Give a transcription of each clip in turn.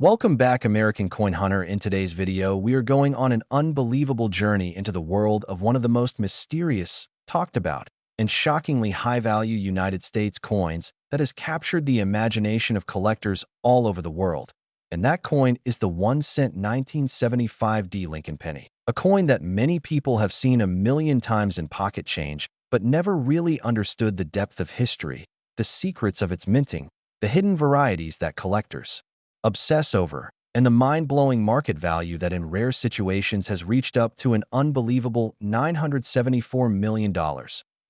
Welcome back, American Coin Hunter. In today's video, we are going on an unbelievable journey into the world of one of the most mysterious, talked about, and shockingly high-value United States coins that has captured the imagination of collectors all over the world. And that coin is the 1-cent 1975 D Lincoln penny, a coin that many people have seen a million times in pocket change, but never really understood the depth of history, the secrets of its minting, the hidden varieties that collectors obsess over, and the mind-blowing market value that in rare situations has reached up to an unbelievable $974 million,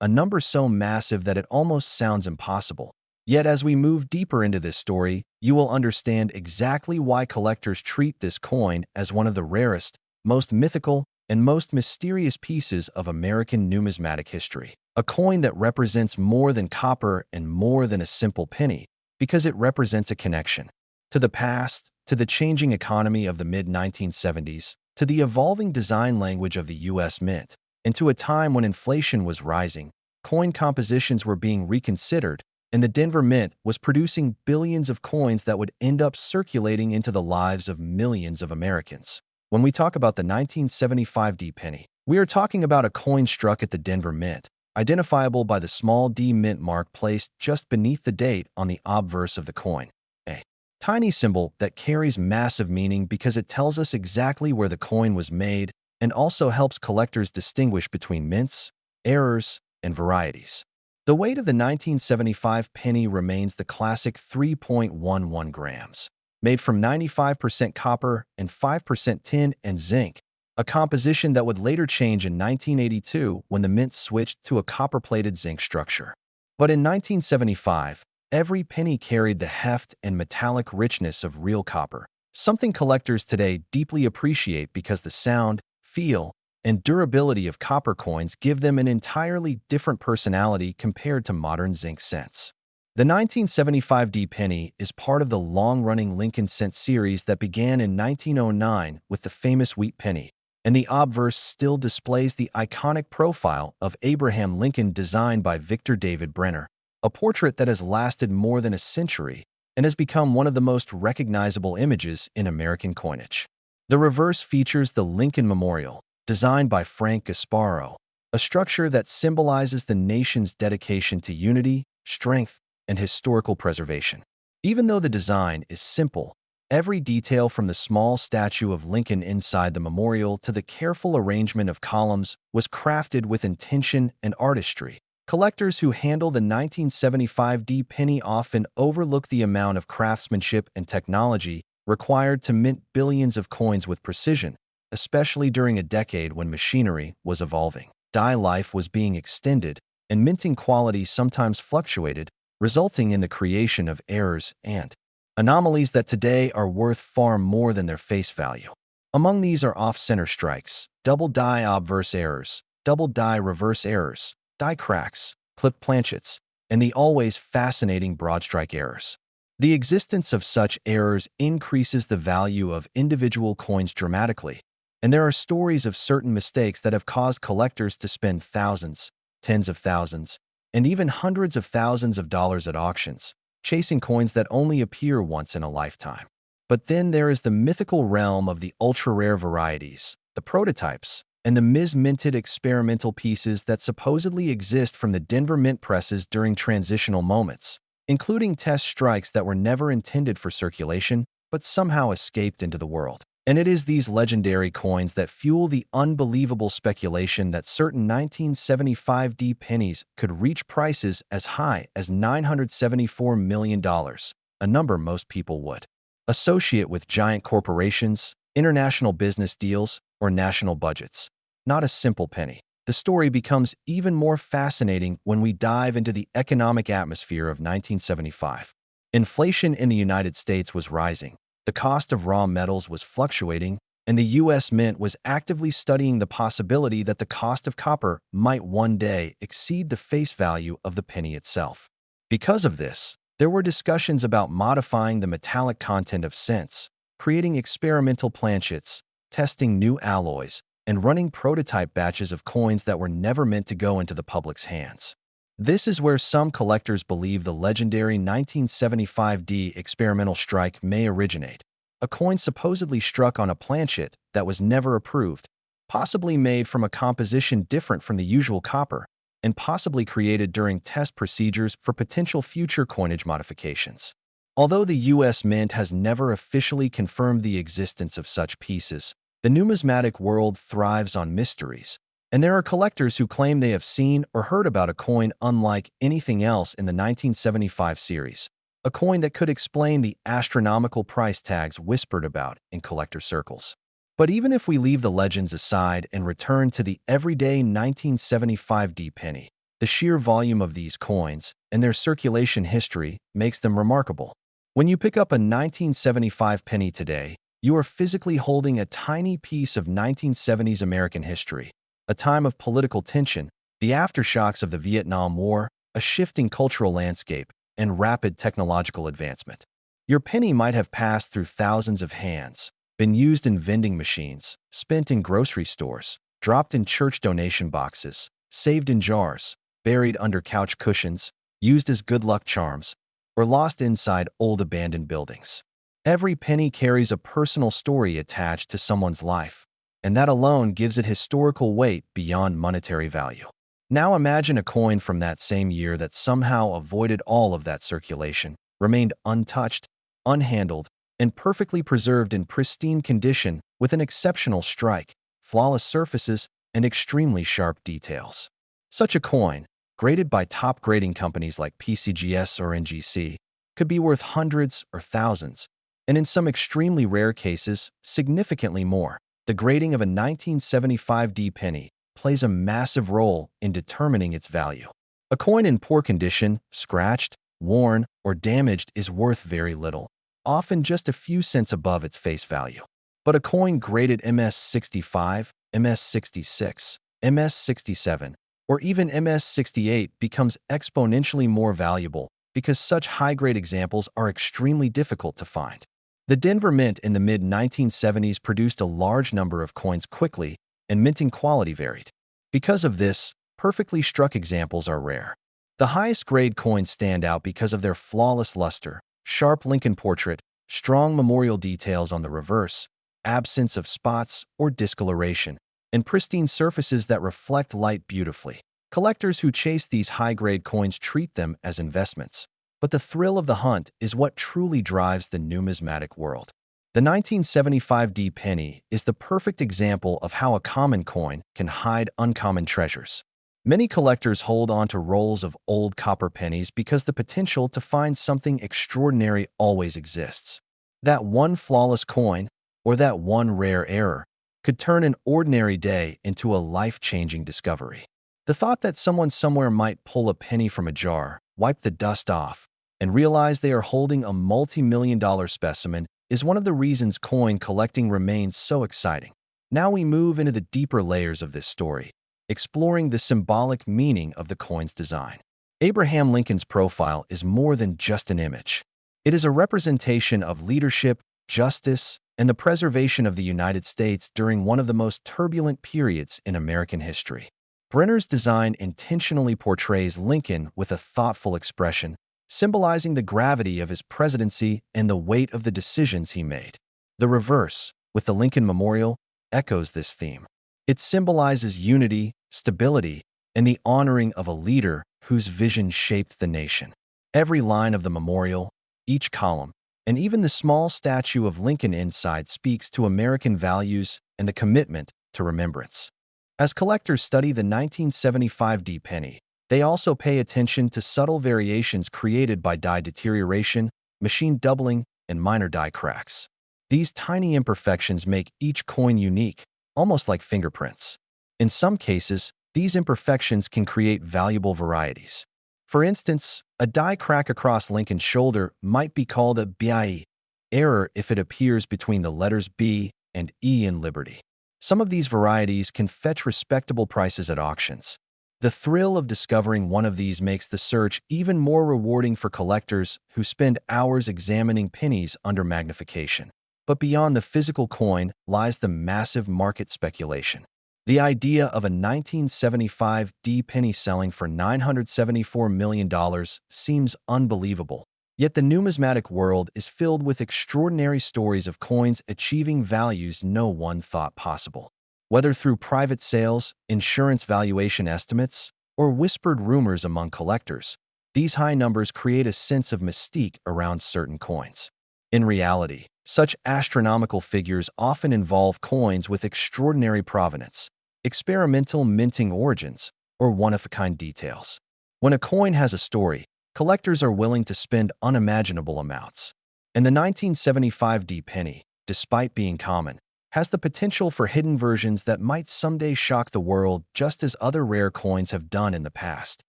a number so massive that it almost sounds impossible. Yet as we move deeper into this story, you will understand exactly why collectors treat this coin as one of the rarest, most mythical, and most mysterious pieces of American numismatic history. A coin that represents more than copper and more than a simple penny, because it represents a connection to the past, to the changing economy of the mid-1970s, to the evolving design language of the U.S. Mint, and to a time when inflation was rising, coin compositions were being reconsidered, and the Denver Mint was producing billions of coins that would end up circulating into the lives of millions of Americans. When we talk about the 1975 D penny, we are talking about a coin struck at the Denver Mint, identifiable by the small D mint mark placed just beneath the date on the obverse of the coin. A tiny symbol that carries massive meaning because it tells us exactly where the coin was made and also helps collectors distinguish between mints, errors, and varieties. The weight of the 1975 penny remains the classic 3.11 grams, made from 95% copper and 5% tin and zinc, a composition that would later change in 1982 when the mint switched to a copper-plated zinc structure. But in 1975, every penny carried the heft and metallic richness of real copper, something collectors today deeply appreciate because the sound, feel, and durability of copper coins give them an entirely different personality compared to modern zinc cents. The 1975 D penny is part of the long-running Lincoln cent series that began in 1909 with the famous wheat penny, and the obverse still displays the iconic profile of Abraham Lincoln designed by Victor David Brenner, a portrait that has lasted more than a century and has become one of the most recognizable images in American coinage. The reverse features the Lincoln Memorial, designed by Frank Gasparo, a structure that symbolizes the nation's dedication to unity, strength, and historical preservation. Even though the design is simple, every detail from the small statue of Lincoln inside the memorial to the careful arrangement of columns was crafted with intention and artistry. Collectors who handle the 1975 D penny often overlook the amount of craftsmanship and technology required to mint billions of coins with precision, especially during a decade when machinery was evolving. Die life was being extended, and minting quality sometimes fluctuated, resulting in the creation of errors and anomalies that today are worth far more than their face value. Among these are off-center strikes, double die obverse errors, double die reverse errors, die cracks, clipped planchets, and the always fascinating broad strike errors. The existence of such errors increases the value of individual coins dramatically, and there are stories of certain mistakes that have caused collectors to spend thousands, tens of thousands, and even hundreds of thousands of dollars at auctions, chasing coins that only appear once in a lifetime. But then there is the mythical realm of the ultra-rare varieties, the prototypes, and the mis-minted experimental pieces that supposedly exist from the Denver Mint presses during transitional moments, including test strikes that were never intended for circulation but somehow escaped into the world. And it is these legendary coins that fuel the unbelievable speculation that certain 1975 D pennies could reach prices as high as $974 million, a number most people would associate with giant corporations, international business deals, or national budgets. Not a simple penny. The story becomes even more fascinating when we dive into the economic atmosphere of 1975. Inflation in the United States was rising. The cost of raw metals was fluctuating, and the U.S. Mint was actively studying the possibility that the cost of copper might one day exceed the face value of the penny itself. Because of this, there were discussions about modifying the metallic content of cents, creating experimental planchets, testing new alloys, and running prototype batches of coins that were never meant to go into the public's hands. This is where some collectors believe the legendary 1975 D experimental strike may originate, a coin supposedly struck on a planchet that was never approved, possibly made from a composition different from the usual copper, and possibly created during test procedures for potential future coinage modifications. Although the U.S. Mint has never officially confirmed the existence of such pieces, the numismatic world thrives on mysteries, and there are collectors who claim they have seen or heard about a coin unlike anything else in the 1975 series, a coin that could explain the astronomical price tags whispered about in collector circles. But even if we leave the legends aside and return to the everyday 1975 D penny, the sheer volume of these coins and their circulation history makes them remarkable. When you pick up a 1975 penny today, you are physically holding a tiny piece of 1970s American history, a time of political tension, the aftershocks of the Vietnam War, a shifting cultural landscape, and rapid technological advancement. Your penny might have passed through thousands of hands, been used in vending machines, spent in grocery stores, dropped in church donation boxes, saved in jars, buried under couch cushions, used as good luck charms, or lost inside old abandoned buildings. Every penny carries a personal story attached to someone's life, and that alone gives it historical weight beyond monetary value. Now imagine a coin from that same year that somehow avoided all of that circulation, remained untouched, unhandled, and perfectly preserved in pristine condition with an exceptional strike, flawless surfaces, and extremely sharp details. Such a coin, graded by top grading companies like PCGS or NGC, could be worth hundreds or thousands, and in some extremely rare cases, significantly more. The grading of a 1975 D penny plays a massive role in determining its value. A coin in poor condition, scratched, worn, or damaged is worth very little, often just a few cents above its face value. But a coin graded MS65, MS66, MS67, or even MS68 becomes exponentially more valuable because such high-grade examples are extremely difficult to find. The Denver Mint in the mid-1970s produced a large number of coins quickly, and minting quality varied. Because of this, perfectly struck examples are rare. The highest grade coins stand out because of their flawless luster, sharp Lincoln portrait, strong memorial details on the reverse, absence of spots or discoloration, and pristine surfaces that reflect light beautifully. Collectors who chase these high-grade coins treat them as investments, but the thrill of the hunt is what truly drives the numismatic world. The 1975 D penny is the perfect example of how a common coin can hide uncommon treasures. Many collectors hold on to rolls of old copper pennies because the potential to find something extraordinary always exists. That one flawless coin, or that one rare error, could turn an ordinary day into a life-changing discovery. The thought that someone somewhere might pull a penny from a jar, wipe the dust off, and realize they are holding a multi-million-dollar specimen is one of the reasons coin collecting remains so exciting. Now we move into the deeper layers of this story, exploring the symbolic meaning of the coin's design. Abraham Lincoln's profile is more than just an image. It is a representation of leadership, justice, and the preservation of the United States during one of the most turbulent periods in American history. Brenner's design intentionally portrays Lincoln with a thoughtful expression, symbolizing the gravity of his presidency and the weight of the decisions he made. The reverse, with the Lincoln Memorial, echoes this theme. It symbolizes unity, stability, and the honoring of a leader whose vision shaped the nation. Every line of the memorial, each column, and even the small statue of Lincoln inside speaks to American values and the commitment to remembrance. As collectors study the 1975 D penny, they also pay attention to subtle variations created by die deterioration, machine doubling, and minor die cracks. These tiny imperfections make each coin unique, almost like fingerprints. In some cases, these imperfections can create valuable varieties. For instance, a die crack across Lincoln's shoulder might be called a BIE error if it appears between the letters B and E in Liberty. Some of these varieties can fetch respectable prices at auctions. The thrill of discovering one of these makes the search even more rewarding for collectors who spend hours examining pennies under magnification. But beyond the physical coin lies the massive market speculation. The idea of a 1975 D penny selling for $974 million seems unbelievable, Yet the numismatic world is filled with extraordinary stories of coins achieving values no one thought possible. Whether through private sales, insurance valuation estimates, or whispered rumors among collectors, these high numbers create a sense of mystique around certain coins. In reality, such astronomical figures often involve coins with extraordinary provenance, experimental minting origins, or one-of-a-kind details. When a coin has a story, collectors are willing to spend unimaginable amounts. And the 1975 D penny, despite being common, has the potential for hidden versions that might someday shock the world just as other rare coins have done in the past.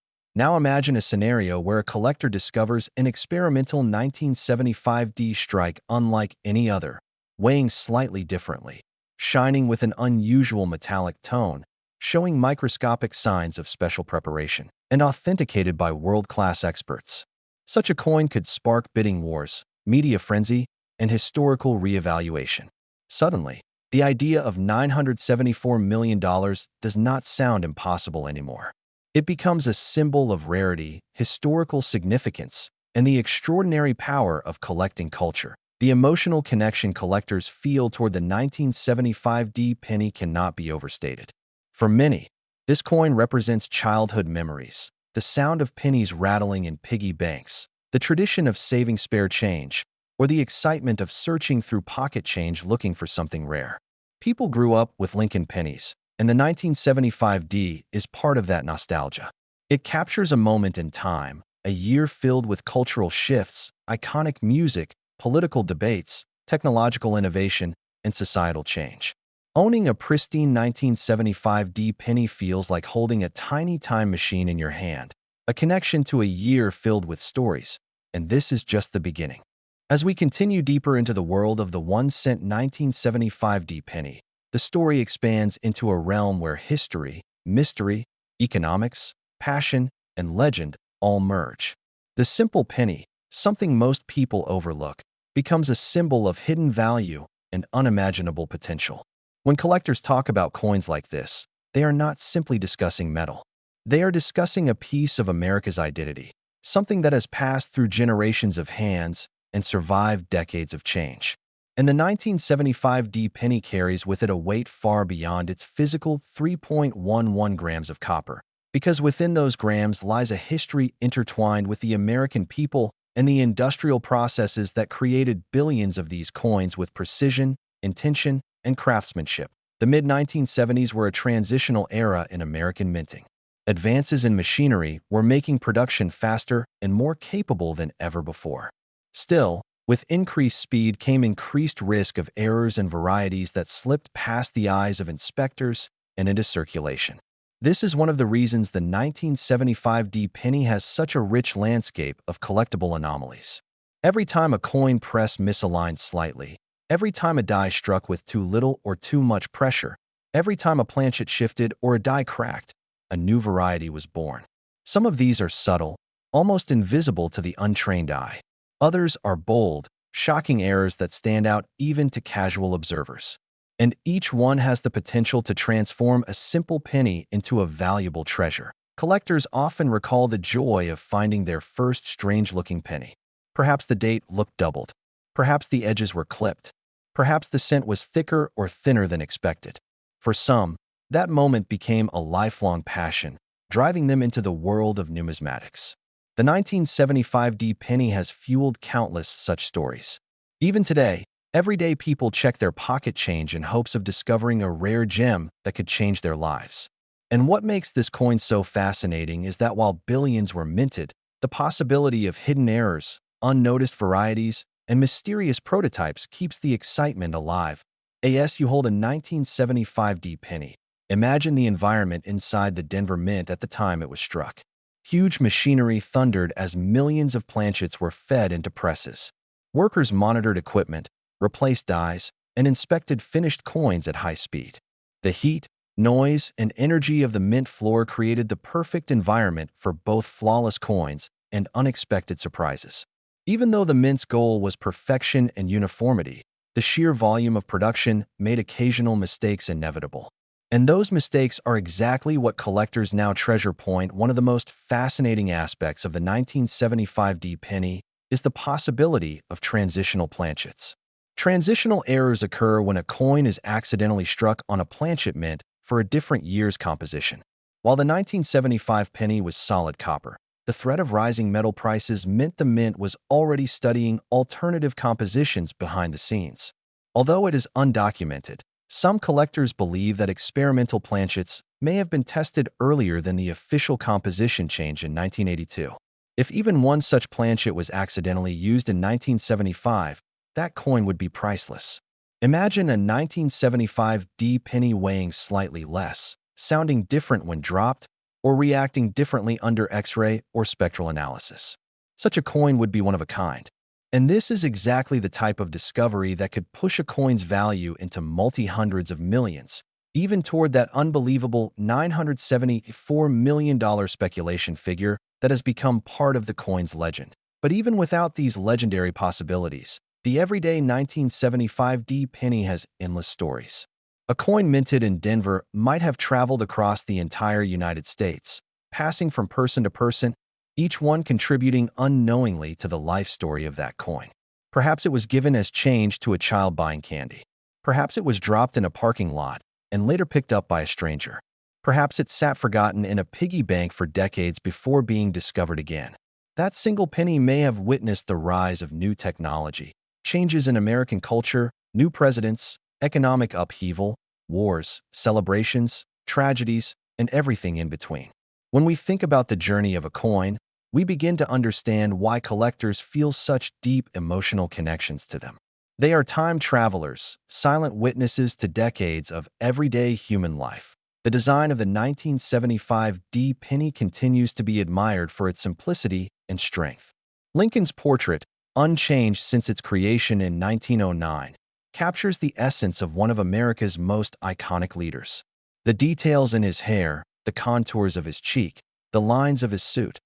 Now imagine a scenario where a collector discovers an experimental 1975 D strike unlike any other, weighing slightly differently, shining with an unusual metallic tone, showing microscopic signs of special preparation, and authenticated by world-class experts. Such a coin could spark bidding wars, media frenzy, and historical reevaluation. Suddenly, the idea of $974 million does not sound impossible anymore. It becomes a symbol of rarity, historical significance, and the extraordinary power of collecting culture. The emotional connection collectors feel toward the 1975 D penny cannot be overstated. For many, this coin represents childhood memories, the sound of pennies rattling in piggy banks, the tradition of saving spare change, or the excitement of searching through pocket change looking for something rare. People grew up with Lincoln pennies, and the 1975 D is part of that nostalgia. It captures a moment in time, a year filled with cultural shifts, iconic music, political debates, technological innovation, and societal change. Owning a pristine 1975 D penny feels like holding a tiny time machine in your hand, a connection to a year filled with stories, and this is just the beginning. As we continue deeper into the world of the 1-cent 1975 D penny, the story expands into a realm where history, mystery, economics, passion, and legend all merge. The simple penny, something most people overlook, becomes a symbol of hidden value and unimaginable potential. When collectors talk about coins like this, they are not simply discussing metal. They are discussing a piece of America's identity, something that has passed through generations of hands and survived decades of change. And the 1975 D penny carries with it a weight far beyond its physical 3.11 grams of copper, because within those grams lies a history intertwined with the American people and the industrial processes that created billions of these coins with precision, intention, and craftsmanship. The mid-1970s were a transitional era in American minting. Advances in machinery were making production faster and more capable than ever before. Still, with increased speed came increased risk of errors and varieties that slipped past the eyes of inspectors and into circulation. This is one of the reasons the 1975 D penny has such a rich landscape of collectible anomalies. Every time a coin press misaligned slightly, every time a die struck with too little or too much pressure, every time a planchet shifted or a die cracked, a new variety was born. Some of these are subtle, almost invisible to the untrained eye. Others are bold, shocking errors that stand out even to casual observers. And each one has the potential to transform a simple penny into a valuable treasure. Collectors often recall the joy of finding their first strange-looking penny. Perhaps the date looked doubled. Perhaps the edges were clipped. Perhaps the cent was thicker or thinner than expected. For some, that moment became a lifelong passion, driving them into the world of numismatics. The 1975 D penny has fueled countless such stories. Even today, everyday people check their pocket change in hopes of discovering a rare gem that could change their lives. And what makes this coin so fascinating is that while billions were minted, the possibility of hidden errors, unnoticed varieties, and mysterious prototypes keeps the excitement alive. As you hold a 1975 D penny, imagine the environment inside the Denver Mint at the time it was struck. Huge machinery thundered as millions of planchets were fed into presses. Workers monitored equipment, replaced dies, and inspected finished coins at high speed. The heat, noise, and energy of the mint floor created the perfect environment for both flawless coins and unexpected surprises. Even though the mint's goal was perfection and uniformity, the sheer volume of production made occasional mistakes inevitable. And those mistakes are exactly what collectors now treasure. One of the most fascinating aspects of the 1975 D penny is the possibility of transitional planchets. Transitional errors occur when a coin is accidentally struck on a planchet mint for a different year's composition. While the 1975 penny was solid copper, the threat of rising metal prices meant the mint was already studying alternative compositions behind the scenes. Although it is undocumented, some collectors believe that experimental planchets may have been tested earlier than the official composition change in 1982. If even one such planchet was accidentally used in 1975, that coin would be priceless. Imagine a 1975 D penny weighing slightly less, sounding different when dropped, or reacting differently under X-ray or spectral analysis. Such a coin would be one of a kind. And this is exactly the type of discovery that could push a coin's value into multi-hundreds of millions, even toward that unbelievable $974 million speculation figure that has become part of the coin's legend. But even without these legendary possibilities, the everyday 1975 D penny has endless stories. A coin minted in Denver might have traveled across the entire United States, passing from person to person, each one contributing unknowingly to the life story of that coin. Perhaps it was given as change to a child buying candy. Perhaps it was dropped in a parking lot and later picked up by a stranger. Perhaps it sat forgotten in a piggy bank for decades before being discovered again. That single penny may have witnessed the rise of new technology, changes in American culture, new presidents, economic upheaval, wars, celebrations, tragedies, and everything in between. When we think about the journey of a coin, we begin to understand why collectors feel such deep emotional connections to them. They are time travelers, silent witnesses to decades of everyday human life. The design of the 1975 D penny continues to be admired for its simplicity and strength. Lincoln's portrait, unchanged since its creation in 1909, captures the essence of one of America's most iconic leaders. The details in his hair, the contours of his cheek, the lines of his suit,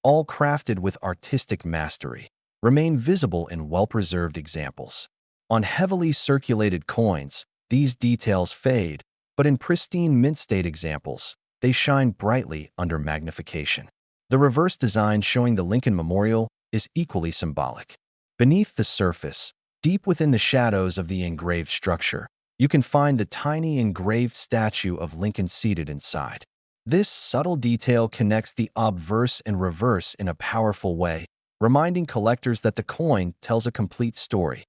all crafted with artistic mastery, remain visible in well-preserved examples. On heavily circulated coins, these details fade, but in pristine mint-state examples, they shine brightly under magnification. The reverse design showing the Lincoln Memorial is equally symbolic. Beneath the surface, deep within the shadows of the engraved structure, you can find the tiny engraved statue of Lincoln seated inside. This subtle detail connects the obverse and reverse in a powerful way, reminding collectors that the coin tells a complete story.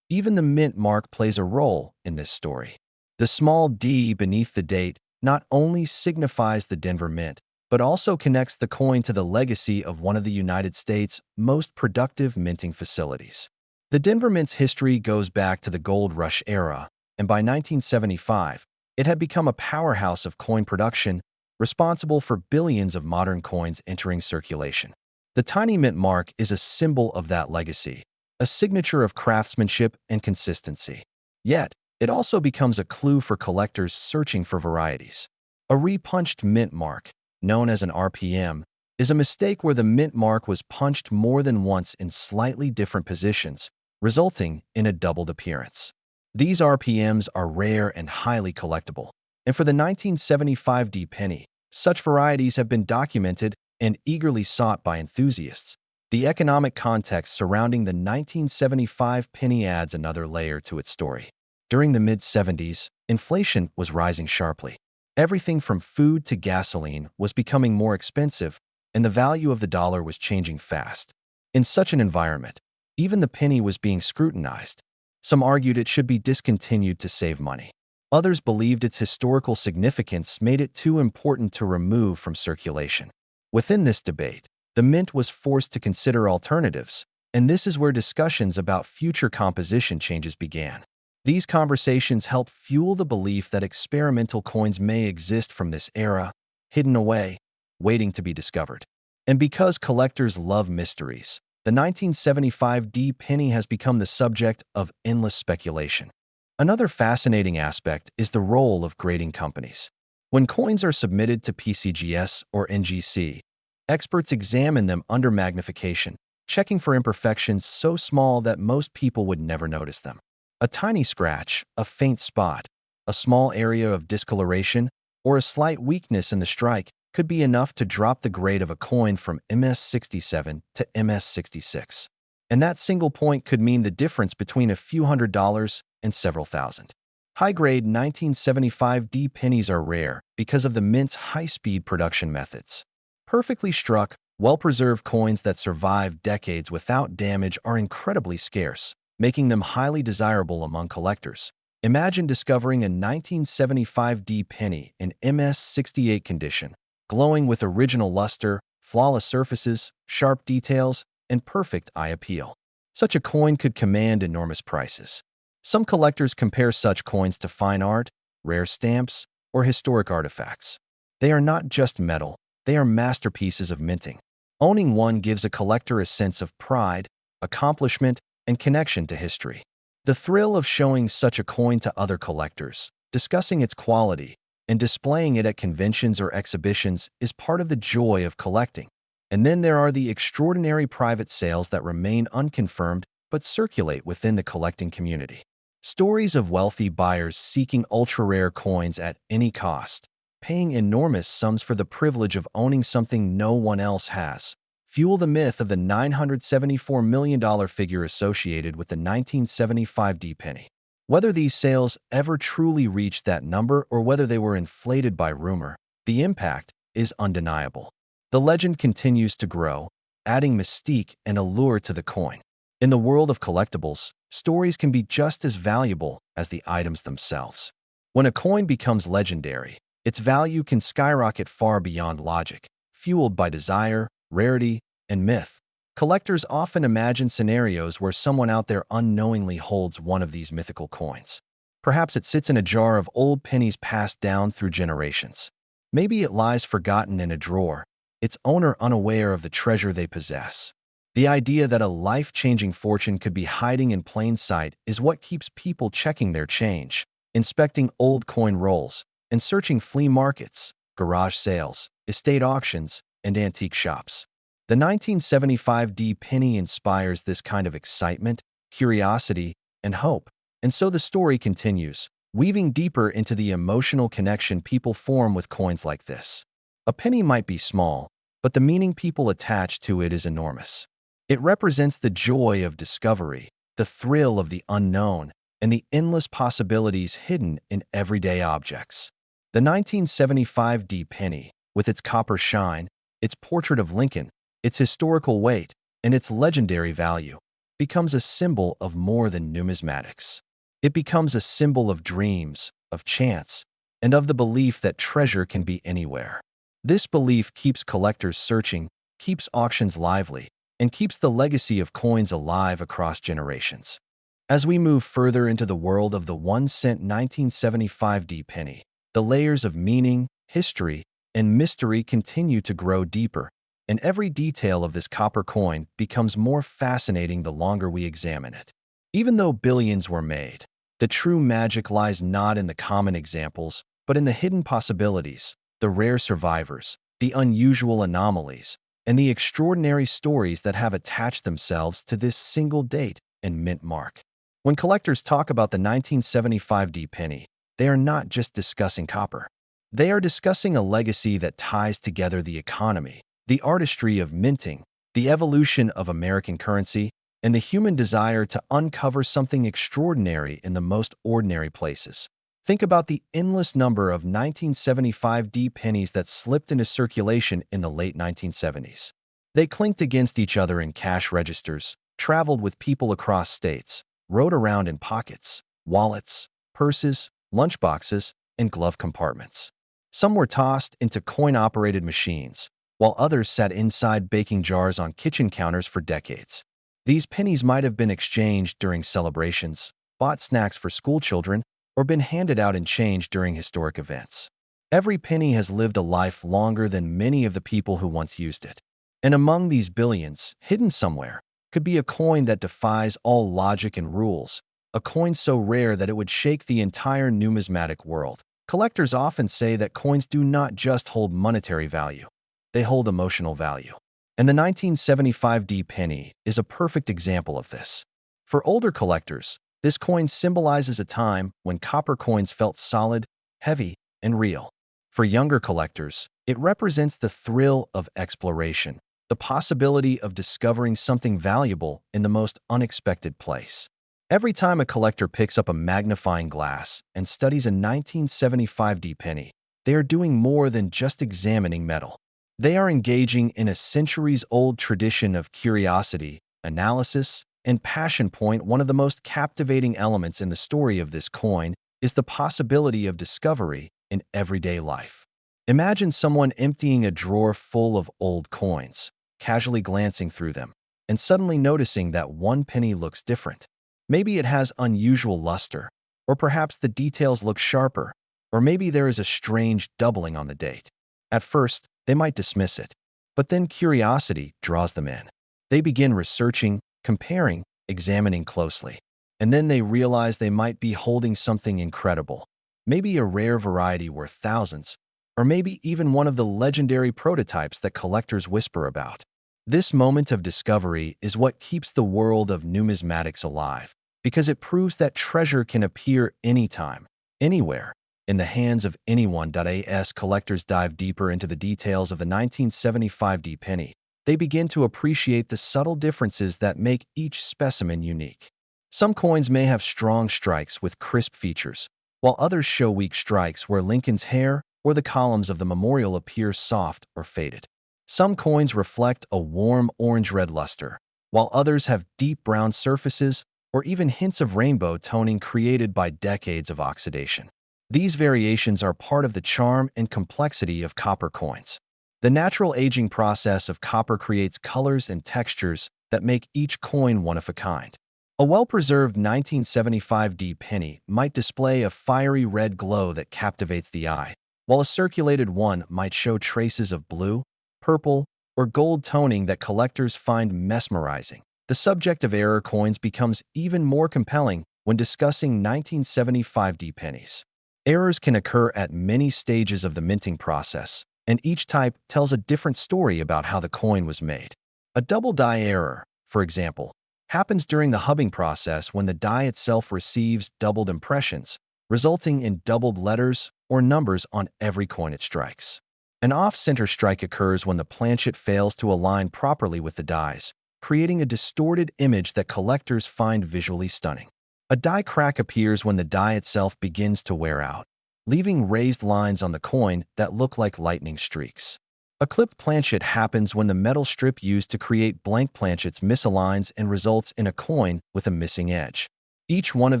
Even the mint mark plays a role in this story. The small D beneath the date not only signifies the Denver Mint, but also connects the coin to the legacy of one of the United States' most productive minting facilities. The Denver Mint's history goes back to the Gold Rush era, and by 1975, it had become a powerhouse of coin production, responsible for billions of modern coins entering circulation. The tiny mint mark is a symbol of that legacy, a signature of craftsmanship and consistency. Yet, it also becomes a clue for collectors searching for varieties. A repunched mint mark, known as an RPM, is a mistake where the mint mark was punched more than once in slightly different positions, resulting in a doubled appearance. These RPMs are rare and highly collectible, and for the 1975 D penny, such varieties have been documented and eagerly sought by enthusiasts. The economic context surrounding the 1975 penny adds another layer to its story. During the mid-70s, inflation was rising sharply. Everything from food to gasoline was becoming more expensive, and the value of the dollar was changing fast. In such an environment, even the penny was being scrutinized. Some argued it should be discontinued to save money. Others believed its historical significance made it too important to remove from circulation. Within this debate, the mint was forced to consider alternatives, and this is where discussions about future composition changes began. These conversations helped fuel the belief that experimental coins may exist from this era, hidden away, waiting to be discovered. And because collectors love mysteries, the 1975 D penny has become the subject of endless speculation. Another fascinating aspect is the role of grading companies. When coins are submitted to PCGS or NGC, experts examine them under magnification, checking for imperfections so small that most people would never notice them. A tiny scratch, a faint spot, a small area of discoloration, or a slight weakness in the strike could be enough to drop the grade of a coin from MS-67 to MS-66. And that single point could mean the difference between a few $100s and several thousand. High-grade 1975D pennies are rare because of the mint's high-speed production methods. Perfectly struck, well-preserved coins that survive decades without damage are incredibly scarce, making them highly desirable among collectors. Imagine discovering a 1975D penny in MS-68 condition, glowing with original luster, flawless surfaces, sharp details, and perfect eye appeal. Such a coin could command enormous prices. Some collectors compare such coins to fine art, rare stamps, or historic artifacts. They are not just metal, they are masterpieces of minting. Owning one gives a collector a sense of pride, accomplishment, and connection to history. The thrill of showing such a coin to other collectors, discussing its quality, and displaying it at conventions or exhibitions is part of the joy of collecting. And then there are the extraordinary private sales that remain unconfirmed but circulate within the collecting community. Stories of wealthy buyers seeking ultra-rare coins at any cost, paying enormous sums for the privilege of owning something no one else has, fuel the myth of the $974 million figure associated with the 1975D penny. Whether these sales ever truly reached that number or whether they were inflated by rumor, the impact is undeniable. The legend continues to grow, adding mystique and allure to the coin. In the world of collectibles, stories can be just as valuable as the items themselves. When a coin becomes legendary, its value can skyrocket far beyond logic, fueled by desire, rarity, and myth. Collectors often imagine scenarios where someone out there unknowingly holds one of these mythical coins. Perhaps it sits in a jar of old pennies passed down through generations. Maybe it lies forgotten in a drawer, its owner unaware of the treasure they possess. The idea that a life-changing fortune could be hiding in plain sight is what keeps people checking their change, inspecting old coin rolls, and searching flea markets, garage sales, estate auctions, and antique shops. The 1975D penny inspires this kind of excitement, curiosity, and hope, and so the story continues, weaving deeper into the emotional connection people form with coins like this. A penny might be small, but the meaning people attach to it is enormous. It represents the joy of discovery, the thrill of the unknown, and the endless possibilities hidden in everyday objects. The 1975D penny, with its copper shine, its portrait of Lincoln, its historical weight, and its legendary value, becomes a symbol of more than numismatics. It becomes a symbol of dreams, of chance, and of the belief that treasure can be anywhere. This belief keeps collectors searching, keeps auctions lively, and keeps the legacy of coins alive across generations. As we move further into the world of the 1-cent 1975D penny, the layers of meaning, history, and mystery continue to grow deeper, and every detail of this copper coin becomes more fascinating the longer we examine it. Even though billions were made, the true magic lies not in the common examples, but in the hidden possibilities, the rare survivors, the unusual anomalies, and the extraordinary stories that have attached themselves to this single date and mint mark. When collectors talk about the 1975D penny, they are not just discussing copper. They are discussing a legacy that ties together the economy, the artistry of minting, the evolution of American currency, and the human desire to uncover something extraordinary in the most ordinary places. Think about the endless number of 1975D pennies that slipped into circulation in the late 1970s. They clinked against each other in cash registers, traveled with people across states, rode around in pockets, wallets, purses, lunchboxes, and glove compartments. Some were tossed into coin-operated machines, while others sat inside baking jars on kitchen counters for decades. These pennies might have been exchanged during celebrations, bought snacks for schoolchildren, or been handed out in change during historic events. Every penny has lived a life longer than many of the people who once used it. And among these billions, hidden somewhere, could be a coin that defies all logic and rules, a coin so rare that it would shake the entire numismatic world. Collectors often say that coins do not just hold monetary value, they hold emotional value. And the 1975D penny is a perfect example of this. For older collectors, this coin symbolizes a time when copper coins felt solid, heavy, and real. For younger collectors, it represents the thrill of exploration, the possibility of discovering something valuable in the most unexpected place. Every time a collector picks up a magnifying glass and studies a 1975 D penny, they are doing more than just examining metal. They are engaging in a centuries-old tradition of curiosity, analysis, and passion. One of the most captivating elements in the story of this coin is the possibility of discovery in everyday life. Imagine someone emptying a drawer full of old coins, casually glancing through them, and suddenly noticing that one penny looks different. Maybe it has unusual luster, or perhaps the details look sharper, or maybe there is a strange doubling on the date. At first, they might dismiss it, but then curiosity draws them in. They begin researching, comparing, examining closely, and then they realize they might be holding something incredible, maybe a rare variety worth thousands, or maybe even one of the legendary prototypes that collectors whisper about. This moment of discovery is what keeps the world of numismatics alive, because it proves that treasure can appear anytime, anywhere, in the hands of anyone. As collectors dive deeper into the details of the 1975 D penny, they begin to appreciate the subtle differences that make each specimen unique. Some coins may have strong strikes with crisp features, while others show weak strikes where Lincoln's hair or the columns of the memorial appear soft or faded. Some coins reflect a warm orange-red luster, while others have deep brown surfaces or even hints of rainbow toning created by decades of oxidation. These variations are part of the charm and complexity of copper coins. The natural aging process of copper creates colors and textures that make each coin one of a kind. A well-preserved 1975 D penny might display a fiery red glow that captivates the eye, while a circulated one might show traces of blue, purple, or gold toning that collectors find mesmerizing. The subject of error coins becomes even more compelling when discussing 1975 D pennies. Errors can occur at many stages of the minting process, and each type tells a different story about how the coin was made. A double die error, for example, happens during the hubbing process when the die itself receives doubled impressions, resulting in doubled letters or numbers on every coin it strikes. An off-center strike occurs when the planchet fails to align properly with the dies, creating a distorted image that collectors find visually stunning. A die crack appears when the die itself begins to wear out, leaving raised lines on the coin that look like lightning streaks. A clipped planchet happens when the metal strip used to create blank planchets misaligns and results in a coin with a missing edge. Each one of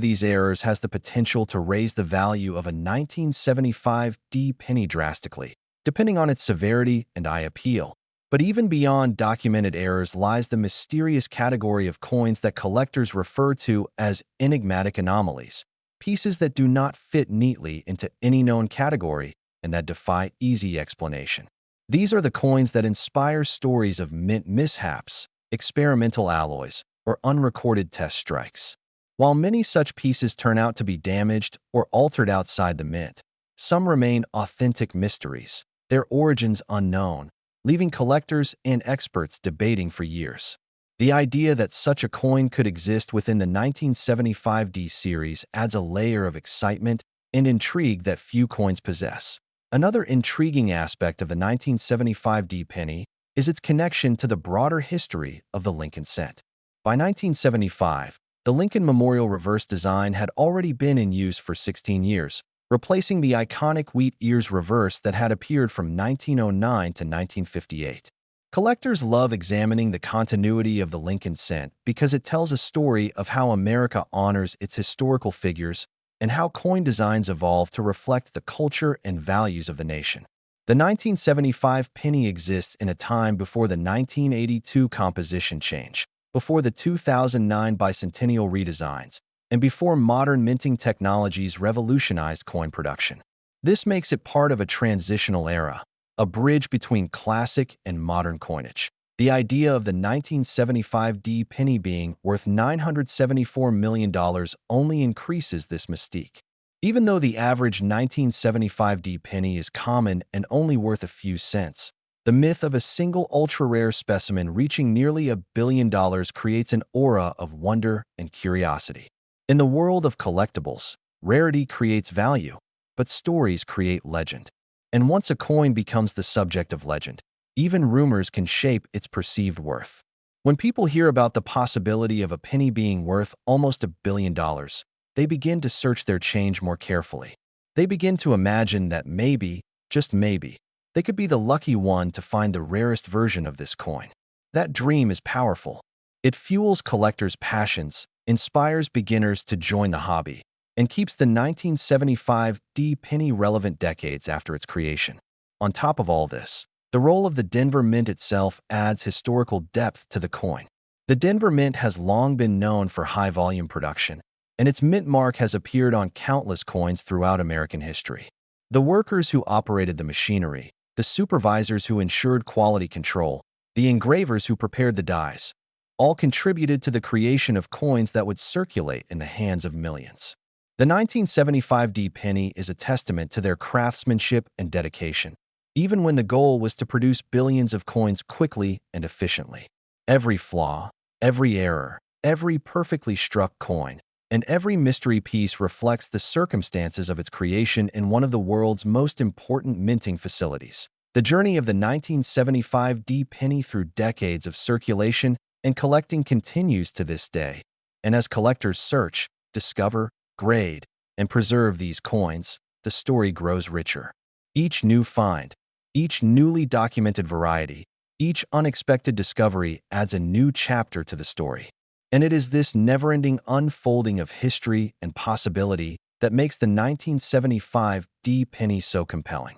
these errors has the potential to raise the value of a 1975 D penny drastically, depending on its severity and eye appeal. But even beyond documented errors lies the mysterious category of coins that collectors refer to as enigmatic anomalies, pieces that do not fit neatly into any known category and that defy easy explanation. These are the coins that inspire stories of mint mishaps, experimental alloys, or unrecorded test strikes. While many such pieces turn out to be damaged or altered outside the mint, some remain authentic mysteries, their origins unknown, leaving collectors and experts debating for years. The idea that such a coin could exist within the 1975 D series adds a layer of excitement and intrigue that few coins possess. Another intriguing aspect of the 1975 D penny is its connection to the broader history of the Lincoln cent. By 1975, the Lincoln Memorial reverse design had already been in use for 16 years, replacing the iconic wheat ears reverse that had appeared from 1909 to 1958. Collectors love examining the continuity of the Lincoln cent because it tells a story of how America honors its historical figures and how coin designs evolve to reflect the culture and values of the nation. The 1975 penny exists in a time before the 1982 composition change, before the 2009 bicentennial redesigns, and before modern minting technologies revolutionized coin production. This makes it part of a transitional era, a bridge between classic and modern coinage. The idea of the 1975 D penny being worth $974 million only increases this mystique. Even though the average 1975 D penny is common and only worth a few cents, the myth of a single ultra-rare specimen reaching nearly $1 billion creates an aura of wonder and curiosity. In the world of collectibles, rarity creates value, but stories create legend. And once a coin becomes the subject of legend, Even rumors can shape its perceived worth. When people hear about the possibility of a penny being worth almost $1 billion, they begin to search their change more carefully. They begin to imagine that maybe, just maybe, they could be the lucky one to find the rarest version of this coin. That dream is powerful. It fuels collectors' passions, inspires beginners to join the hobby, and keeps the 1975 D penny relevant decades after its creation. On top of all this, the role of the Denver Mint itself adds historical depth to the coin. The Denver Mint has long been known for high-volume production, and its mint mark has appeared on countless coins throughout American history. The workers who operated the machinery, the supervisors who ensured quality control, the engravers who prepared the dies, all contributed to the creation of coins that would circulate in the hands of millions. The 1975 D penny is a testament to their craftsmanship and dedication, even when the goal was to produce billions of coins quickly and efficiently. Every flaw, every error, every perfectly struck coin, and every mystery piece reflects the circumstances of its creation in one of the world's most important minting facilities. The journey of the 1975 D penny through decades of circulation and collecting continues to this day, and as collectors search, discover, grade, and preserve these coins, the story grows richer. Each new find, each newly documented variety, each unexpected discovery adds a new chapter to the story. And it is this never-ending unfolding of history and possibility that makes the 1975 D penny so compelling.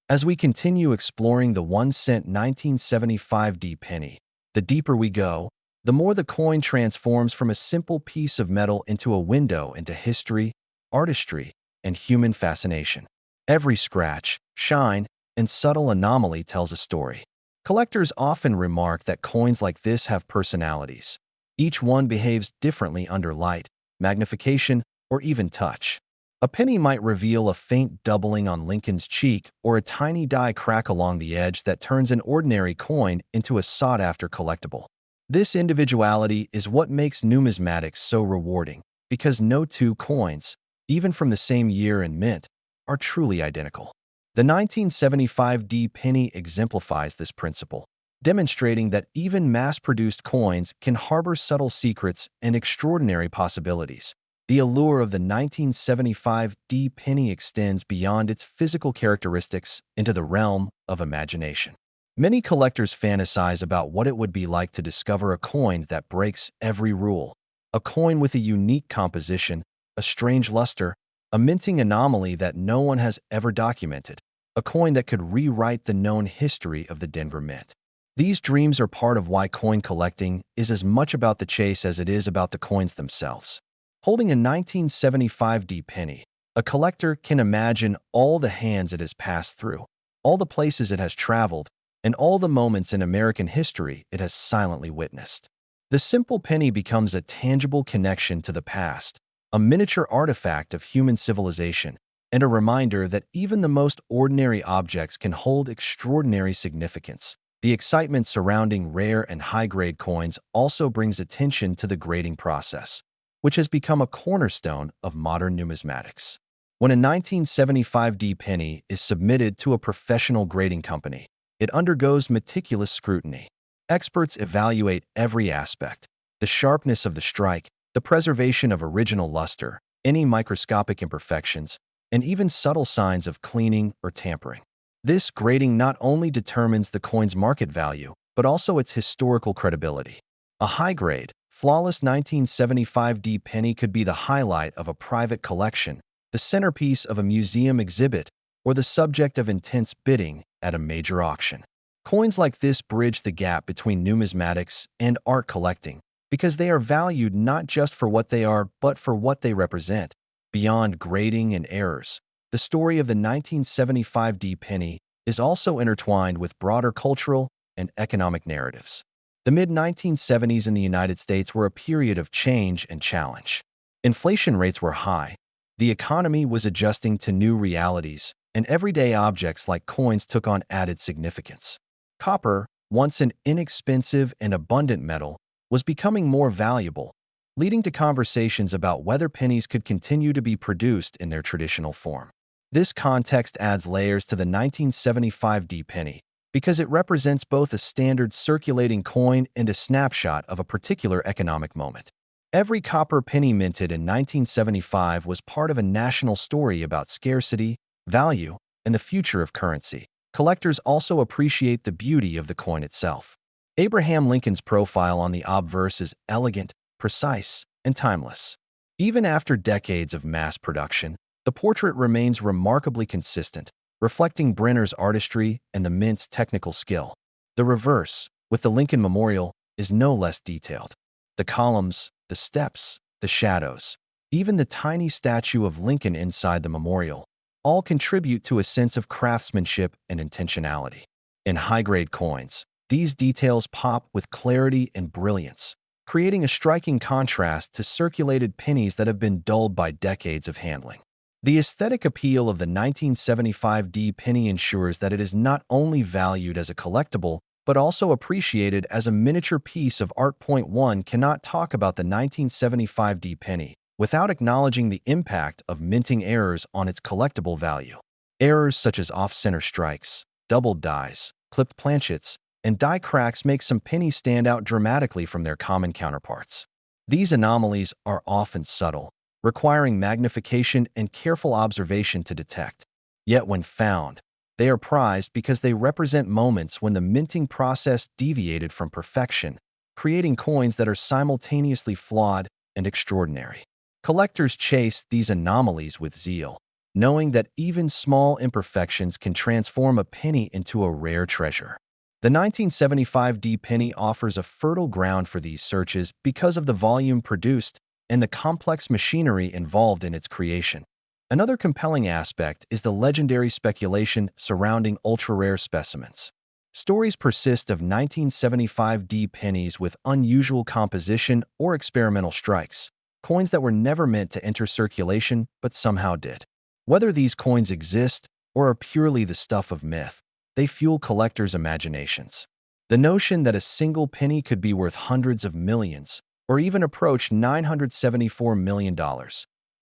As we continue exploring the 1-cent 1975 D penny, the deeper we go, the more the coin transforms from a simple piece of metal into a window into history, artistry, and human fascination. Every scratch, shine, and subtle anomaly tells a story. Collectors often remark that coins like this have personalities. Each one behaves differently under light, magnification, or even touch. A penny might reveal a faint doubling on Lincoln's cheek or a tiny die crack along the edge that turns an ordinary coin into a sought-after collectible. This individuality is what makes numismatics so rewarding, because no two coins, even from the same year and mint, are truly identical. The 1975 D penny exemplifies this principle, demonstrating that even mass-produced coins can harbor subtle secrets and extraordinary possibilities. The allure of the 1975 D penny extends beyond its physical characteristics into the realm of imagination. Many collectors fantasize about what it would be like to discover a coin that breaks every rule, a coin with a unique composition, a strange luster, a minting anomaly that no one has ever documented, a coin that could rewrite the known history of the Denver Mint. These dreams are part of why coin collecting is as much about the chase as it is about the coins themselves. Holding a 1975 D penny, a collector can imagine all the hands it has passed through, all the places it has traveled, and all the moments in American history it has silently witnessed. The simple penny becomes a tangible connection to the past, a miniature artifact of human civilization, and a reminder that even the most ordinary objects can hold extraordinary significance. The excitement surrounding rare and high-grade coins also brings attention to the grading process, which has become a cornerstone of modern numismatics. When a 1975 D penny is submitted to a professional grading company, it undergoes meticulous scrutiny. Experts evaluate every aspect: the sharpness of the strike, the preservation of original luster, any microscopic imperfections, and even subtle signs of cleaning or tampering. This grading not only determines the coin's market value, but also its historical credibility. A high-grade, flawless 1975 D penny could be the highlight of a private collection, the centerpiece of a museum exhibit, or the subject of intense bidding at a major auction. Coins like this bridge the gap between numismatics and art collecting, because they are valued not just for what they are, but for what they represent. Beyond grading and errors, the story of the 1975 D penny is also intertwined with broader cultural and economic narratives. The mid-1970s in the United States were a period of change and challenge. Inflation rates were high, the economy was adjusting to new realities, and everyday objects like coins took on added significance. Copper, once an inexpensive and abundant metal, was becoming more valuable, leading to conversations about whether pennies could continue to be produced in their traditional form. This context adds layers to the 1975 D penny, because it represents both a standard circulating coin and a snapshot of a particular economic moment. Every copper penny minted in 1975 was part of a national story about scarcity, value, and the future of currency. Collectors also appreciate the beauty of the coin itself. Abraham Lincoln's profile on the obverse is elegant, precise, and timeless. Even after decades of mass production, the portrait remains remarkably consistent, reflecting Brenner's artistry and the mint's technical skill. The reverse, with the Lincoln Memorial, is no less detailed. The columns, the steps, the shadows, even the tiny statue of Lincoln inside the memorial, all contribute to a sense of craftsmanship and intentionality. In high-grade coins, these details pop with clarity and brilliance, creating a striking contrast to circulated pennies that have been dulled by decades of handling. The aesthetic appeal of the 1975D penny ensures that it is not only valued as a collectible, but also appreciated as a miniature piece of art. One cannot talk about the 1975D penny without acknowledging the impact of minting errors on its collectible value. Errors such as off-center strikes, doubled dies, clipped planchets, and die cracks make some pennies stand out dramatically from their common counterparts. These anomalies are often subtle, requiring magnification and careful observation to detect. Yet when found, they are prized because they represent moments when the minting process deviated from perfection, creating coins that are simultaneously flawed and extraordinary. Collectors chase these anomalies with zeal, knowing that even small imperfections can transform a penny into a rare treasure. The 1975D penny offers a fertile ground for these searches because of the volume produced and the complex machinery involved in its creation. Another compelling aspect is the legendary speculation surrounding ultra-rare specimens. Stories persist of 1975D pennies with unusual composition or experimental strikes, coins that were never meant to enter circulation but somehow did. Whether these coins exist or are purely the stuff of myth, they fuel collectors' imaginations. The notion that a single penny could be worth hundreds of millions, or even approach $974 million,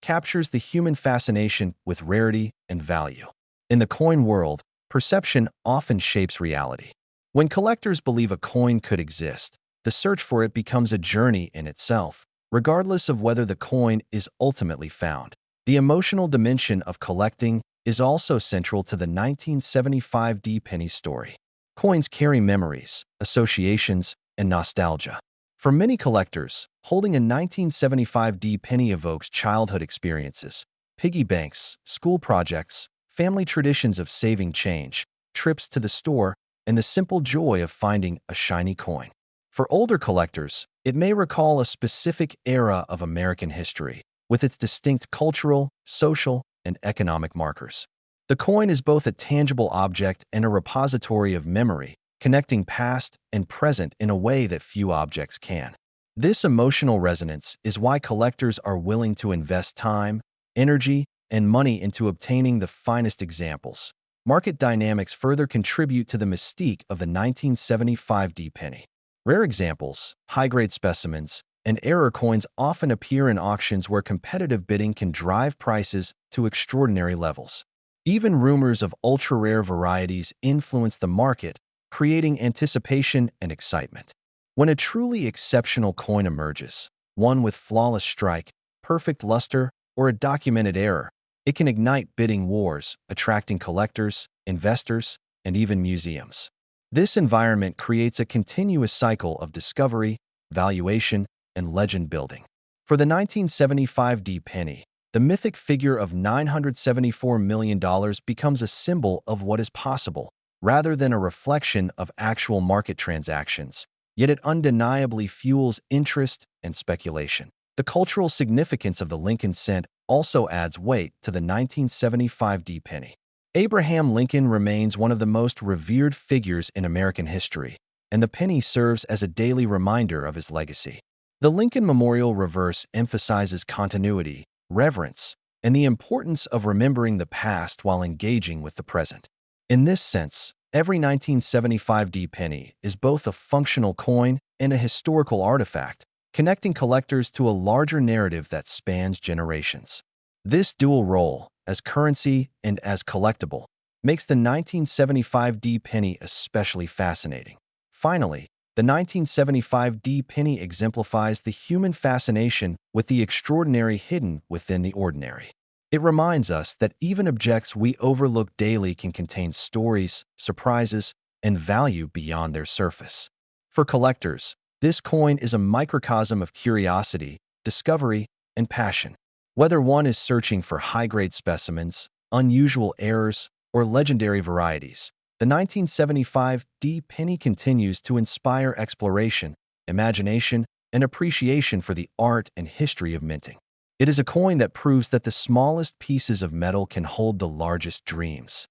captures the human fascination with rarity and value. In the coin world, perception often shapes reality. When collectors believe a coin could exist, the search for it becomes a journey in itself, regardless of whether the coin is ultimately found. The emotional dimension of collecting is also central to the 1975D penny story. Coins carry memories, associations, and nostalgia. For many collectors, holding a 1975D penny evokes childhood experiences, piggy banks, school projects, family traditions of saving change, trips to the store, and the simple joy of finding a shiny coin. For older collectors, it may recall a specific era of American history, with its distinct cultural, social, and economic markers. The coin is both a tangible object and a repository of memory, connecting past and present in a way that few objects can. This emotional resonance is why collectors are willing to invest time, energy, and money into obtaining the finest examples. Market dynamics further contribute to the mystique of the 1975D penny. Rare examples, high-grade specimens, and error coins often appear in auctions where competitive bidding can drive prices to extraordinary levels. Even rumors of ultra-rare varieties influence the market, creating anticipation and excitement. When a truly exceptional coin emerges, one with flawless strike, perfect luster, or a documented error, it can ignite bidding wars, attracting collectors, investors, and even museums. This environment creates a continuous cycle of discovery, valuation, and legend building. For the 1975D penny, the mythic figure of $974 million becomes a symbol of what is possible, rather than a reflection of actual market transactions, yet it undeniably fuels interest and speculation. The cultural significance of the Lincoln cent also adds weight to the 1975D penny. Abraham Lincoln remains one of the most revered figures in American history, and the penny serves as a daily reminder of his legacy. The Lincoln Memorial reverse emphasizes continuity, reverence, and the importance of remembering the past while engaging with the present. In this sense, every 1975D penny is both a functional coin and a historical artifact, connecting collectors to a larger narrative that spans generations. This dual role, as currency and as collectible, makes the 1975 D penny especially fascinating. Finally, the 1975 D penny exemplifies the human fascination with the extraordinary hidden within the ordinary. It reminds us that even objects we overlook daily can contain stories, surprises, and value beyond their surface. For collectors, this coin is a microcosm of curiosity, discovery, and passion. Whether one is searching for high-grade specimens, unusual errors, or legendary varieties, the 1975 D penny continues to inspire exploration, imagination, and appreciation for the art and history of minting. It is a coin that proves that the smallest pieces of metal can hold the largest dreams.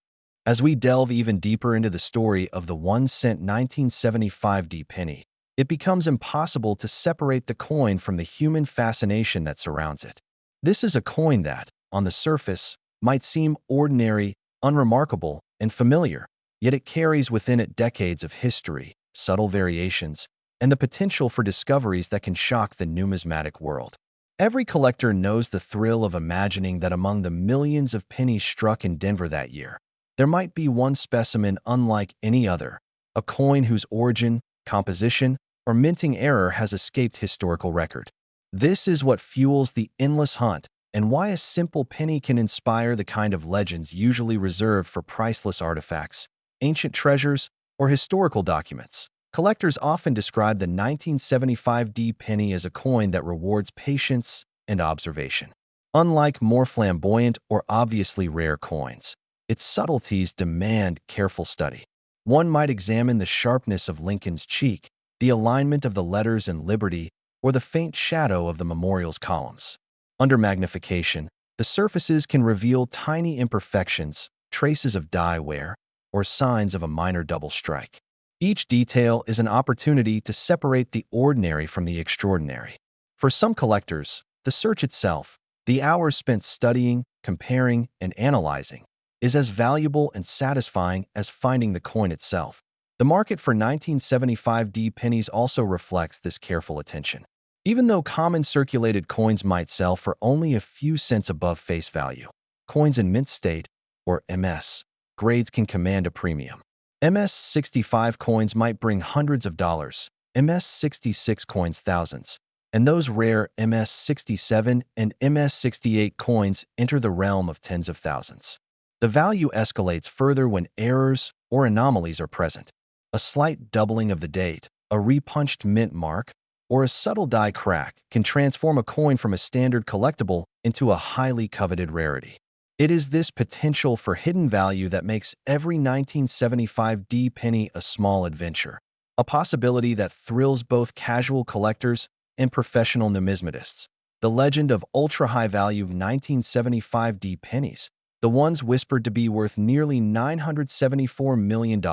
As we delve even deeper into the story of the 1-cent 1975 D penny, it becomes impossible to separate the coin from the human fascination that surrounds it. This is a coin that, on the surface, might seem ordinary, unremarkable, and familiar, yet it carries within it decades of history, subtle variations, and the potential for discoveries that can shock the numismatic world. Every collector knows the thrill of imagining that among the millions of pennies struck in Denver that year, there might be one specimen unlike any other, a coin whose origin, composition, or minting error has escaped historical record. This is what fuels the endless hunt and why a simple penny can inspire the kind of legends usually reserved for priceless artifacts, ancient treasures, or historical documents. Collectors often describe the 1975 D penny as a coin that rewards patience and observation. Unlike more flamboyant or obviously rare coins, its subtleties demand careful study. One might examine the sharpness of Lincoln's cheek, the alignment of the letters in Liberty, or the faint shadow of the memorial's columns. Under magnification, the surfaces can reveal tiny imperfections, traces of die wear, or signs of a minor double strike. Each detail is an opportunity to separate the ordinary from the extraordinary. For some collectors, the search itself, the hours spent studying, comparing, and analyzing, is as valuable and satisfying as finding the coin itself. The market for 1975 D pennies also reflects this careful attention. Even though common circulated coins might sell for only a few cents above face value, coins in mint state, or MS, grades can command a premium. MS-65 coins might bring hundreds of dollars, MS-66 coins thousands, and those rare MS-67 and MS-68 coins enter the realm of tens of thousands. The value escalates further when errors or anomalies are present. A slight doubling of the date, a repunched mint mark, or a subtle die crack can transform a coin from a standard collectible into a highly coveted rarity. It is this potential for hidden value that makes every 1975 D penny a small adventure, a possibility that thrills both casual collectors and professional numismatists. The legend of ultra-high-value 1975 D pennies, the ones whispered to be worth nearly $974 million,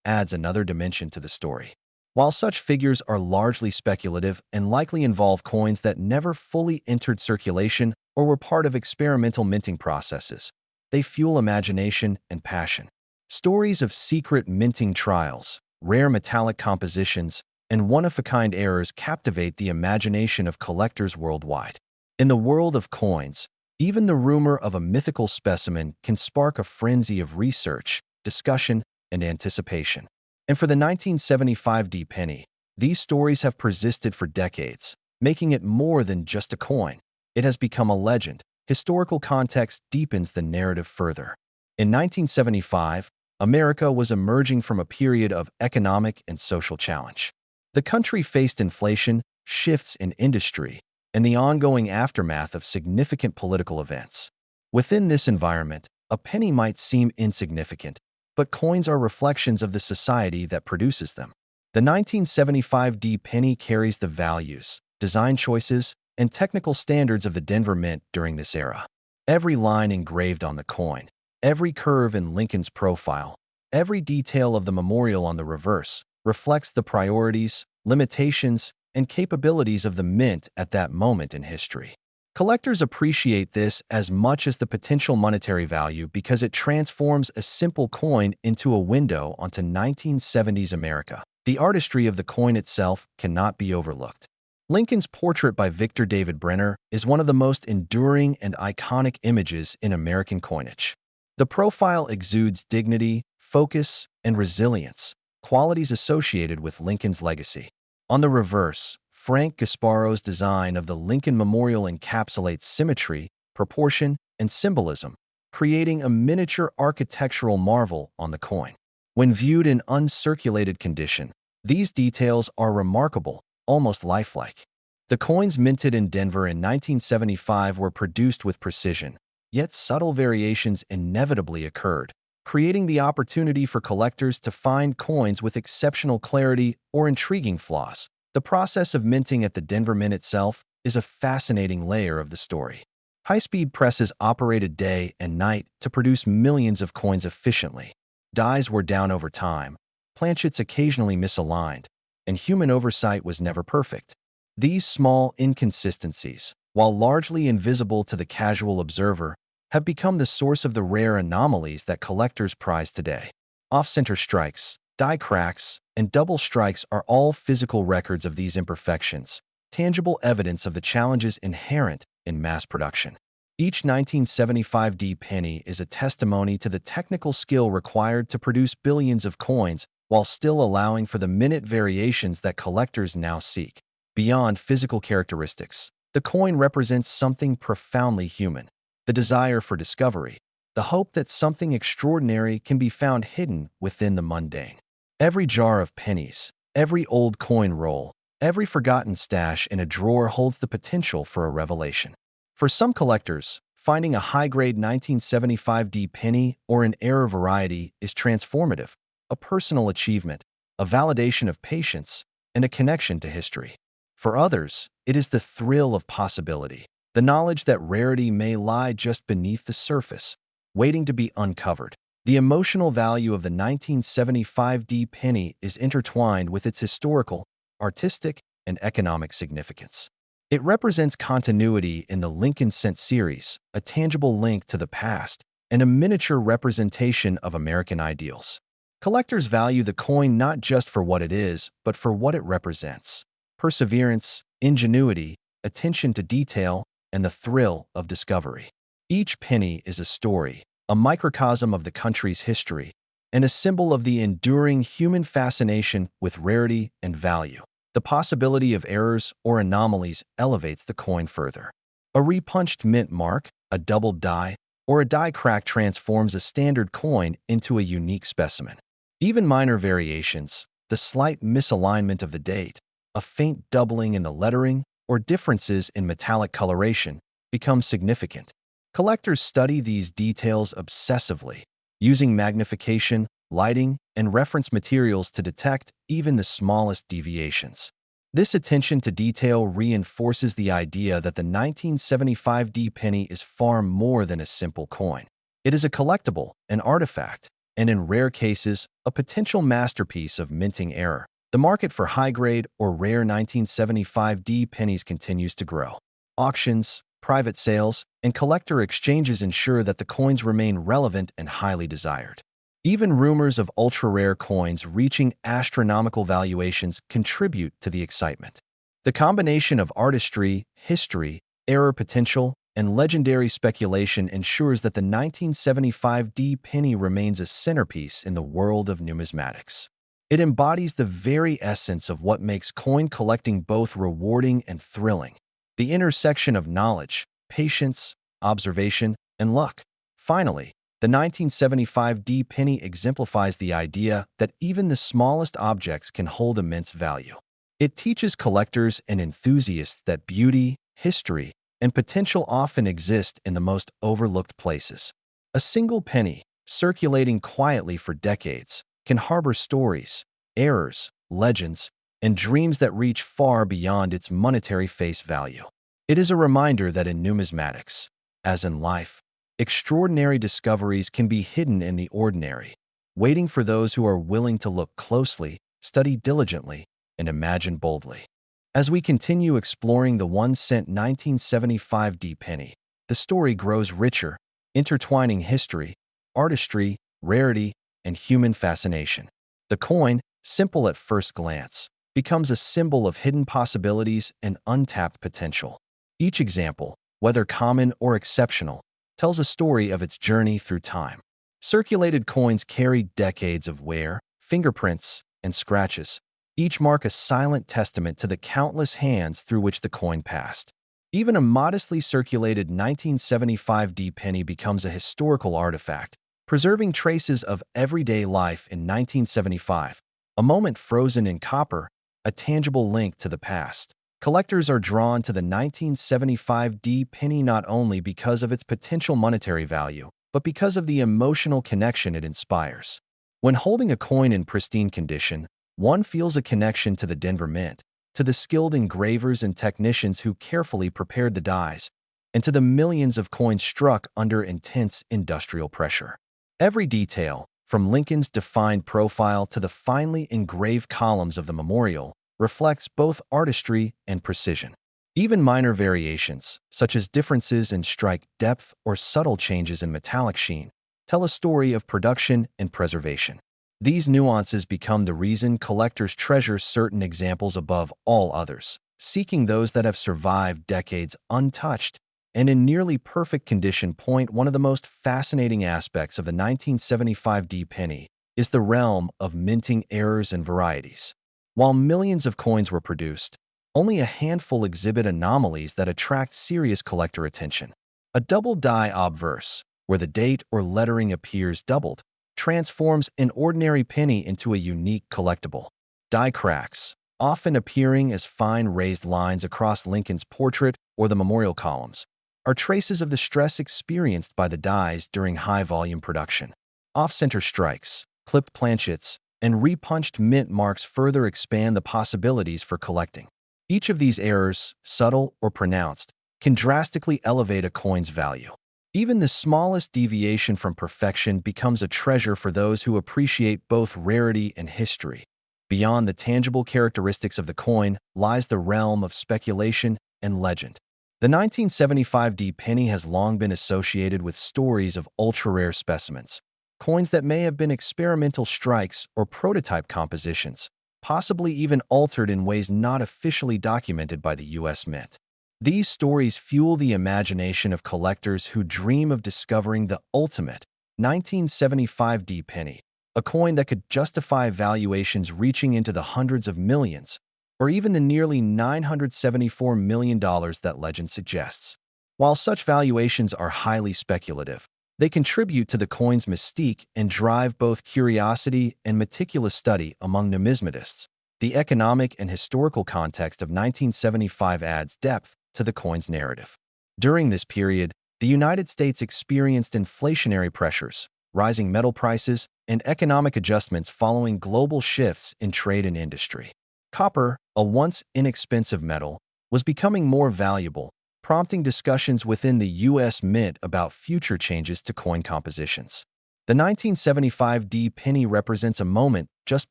adds another dimension to the story. While such figures are largely speculative and likely involve coins that never fully entered circulation or were part of experimental minting processes, they fuel imagination and passion. Stories of secret minting trials, rare metallic compositions, and one-of-a-kind errors captivate the imagination of collectors worldwide. In the world of coins, even the rumor of a mythical specimen can spark a frenzy of research, discussion, and anticipation. And for the 1975 D penny, these stories have persisted for decades, making it more than just a coin. It has become a legend. Historical context deepens the narrative further. In 1975, America was emerging from a period of economic and social challenge. The country faced inflation, shifts in industry, and the ongoing aftermath of significant political events. Within this environment, a penny might seem insignificant, but coins are reflections of the society that produces them. The 1975 D penny carries the values, design choices, and technical standards of the Denver Mint during this era. Every line engraved on the coin, every curve in Lincoln's profile, every detail of the memorial on the reverse reflects the priorities, limitations, and capabilities of the mint at that moment in history. Collectors appreciate this as much as the potential monetary value because it transforms a simple coin into a window onto 1970s America. The artistry of the coin itself cannot be overlooked. Lincoln's portrait by Victor David Brenner is one of the most enduring and iconic images in American coinage. The profile exudes dignity, focus, and resilience, qualities associated with Lincoln's legacy. On the reverse, Frank Gasparo's design of the Lincoln Memorial encapsulates symmetry, proportion, and symbolism, creating a miniature architectural marvel on the coin. When viewed in uncirculated condition, these details are remarkable, almost lifelike. The coins minted in Denver in 1975 were produced with precision, yet subtle variations inevitably occurred, creating the opportunity for collectors to find coins with exceptional clarity or intriguing flaws. The process of minting at the Denver Mint itself is a fascinating layer of the story. High-speed presses operated day and night to produce millions of coins efficiently. Dies were down over time, planchets occasionally misaligned, and human oversight was never perfect. These small inconsistencies, while largely invisible to the casual observer, have become the source of the rare anomalies that collectors prize today. Off-center strikes, die cracks, and double strikes are all physical records of these imperfections, tangible evidence of the challenges inherent in mass production. Each 1975 D penny is a testimony to the technical skill required to produce billions of coins while still allowing for the minute variations that collectors now seek. Beyond physical characteristics, the coin represents something profoundly human: the desire for discovery, the hope that something extraordinary can be found hidden within the mundane. Every jar of pennies, every old coin roll, every forgotten stash in a drawer holds the potential for a revelation. For some collectors, finding a high-grade 1975 D penny or an error variety is transformative, a personal achievement, a validation of patience, and a connection to history. For others, it is the thrill of possibility, the knowledge that rarity may lie just beneath the surface, waiting to be uncovered. The emotional value of the 1975 D penny is intertwined with its historical, artistic, and economic significance. It represents continuity in the Lincoln Cent series, a tangible link to the past, and a miniature representation of American ideals. Collectors value the coin not just for what it is, but for what it represents: perseverance, ingenuity, attention to detail, and the thrill of discovery. Each penny is a story, a microcosm of the country's history, and a symbol of the enduring human fascination with rarity and value. The possibility of errors or anomalies elevates the coin further. A repunched mint mark, a doubled die, or a die crack transforms a standard coin into a unique specimen. Even minor variations, the slight misalignment of the date, a faint doubling in the lettering, or differences in metallic coloration, become significant. Collectors study these details obsessively, using magnification, lighting, and reference materials to detect even the smallest deviations. This attention to detail reinforces the idea that the 1975 D penny is far more than a simple coin. It is a collectible, an artifact, and in rare cases, a potential masterpiece of minting error. The market for high-grade or rare 1975 D pennies continues to grow. Auctions, private sales, and collector exchanges ensure that the coins remain relevant and highly desired. Even rumors of ultra-rare coins reaching astronomical valuations contribute to the excitement. The combination of artistry, history, error potential, and legendary speculation ensures that the 1975 D penny remains a centerpiece in the world of numismatics. It embodies the very essence of what makes coin collecting both rewarding and thrilling: the intersection of knowledge, patience, observation, and luck. Finally, the 1975 D penny exemplifies the idea that even the smallest objects can hold immense value. It teaches collectors and enthusiasts that beauty, history, and potential often exist in the most overlooked places. A single penny, circulating quietly for decades, can harbor stories, errors, legends, and dreams that reach far beyond its monetary face value. It is a reminder that in numismatics, as in life, extraordinary discoveries can be hidden in the ordinary, waiting for those who are willing to look closely, study diligently, and imagine boldly. As we continue exploring the 1-cent 1975 D penny, the story grows richer, intertwining history, artistry, rarity, and human fascination. The coin, simple at first glance, becomes a symbol of hidden possibilities and untapped potential. Each example, whether common or exceptional, tells a story of its journey through time. Circulated coins carry decades of wear, fingerprints, and scratches. Each mark a silent testament to the countless hands through which the coin passed. Even a modestly circulated 1975 penny becomes a historical artifact, preserving traces of everyday life in 1975, a moment frozen in copper, a tangible link to the past. Collectors are drawn to the 1975 penny not only because of its potential monetary value, but because of the emotional connection it inspires. When holding a coin in pristine condition, one feels a connection to the Denver Mint, to the skilled engravers and technicians who carefully prepared the dies, and to the millions of coins struck under intense industrial pressure. Every detail, from Lincoln's defined profile to the finely engraved columns of the memorial, reflects both artistry and precision. Even minor variations, such as differences in strike depth or subtle changes in metallic sheen, tell a story of production and preservation. These nuances become the reason collectors treasure certain examples above all others, seeking those that have survived decades untouched and in nearly perfect condition. One of the most fascinating aspects of the 1975 penny is the realm of minting errors and varieties. While millions of coins were produced, only a handful exhibit anomalies that attract serious collector attention. A double die obverse, where the date or lettering appears doubled, transforms an ordinary penny into a unique collectible. Die cracks, often appearing as fine raised lines across Lincoln's portrait or the memorial columns, are traces of the stress experienced by the dies during high-volume production. Off-center strikes, clipped planchets, and repunched mint marks further expand the possibilities for collecting. Each of these errors, subtle or pronounced, can drastically elevate a coin's value. Even the smallest deviation from perfection becomes a treasure for those who appreciate both rarity and history. Beyond the tangible characteristics of the coin lies the realm of speculation and legend. The 1975 penny has long been associated with stories of ultra-rare specimens, coins that may have been experimental strikes or prototype compositions, possibly even altered in ways not officially documented by the U.S. Mint. These stories fuel the imagination of collectors who dream of discovering the ultimate 1975 penny, a coin that could justify valuations reaching into the hundreds of millions, or even the nearly $974 million that legend suggests. While such valuations are highly speculative, they contribute to the coin's mystique and drive both curiosity and meticulous study among numismatists. The economic and historical context of 1975 adds depth to the coin's narrative. During this period, the United States experienced inflationary pressures, rising metal prices, and economic adjustments following global shifts in trade and industry. Copper, a once inexpensive metal, was becoming more valuable, prompting discussions within the U.S. Mint about future changes to coin compositions. The 1975 penny represents a moment just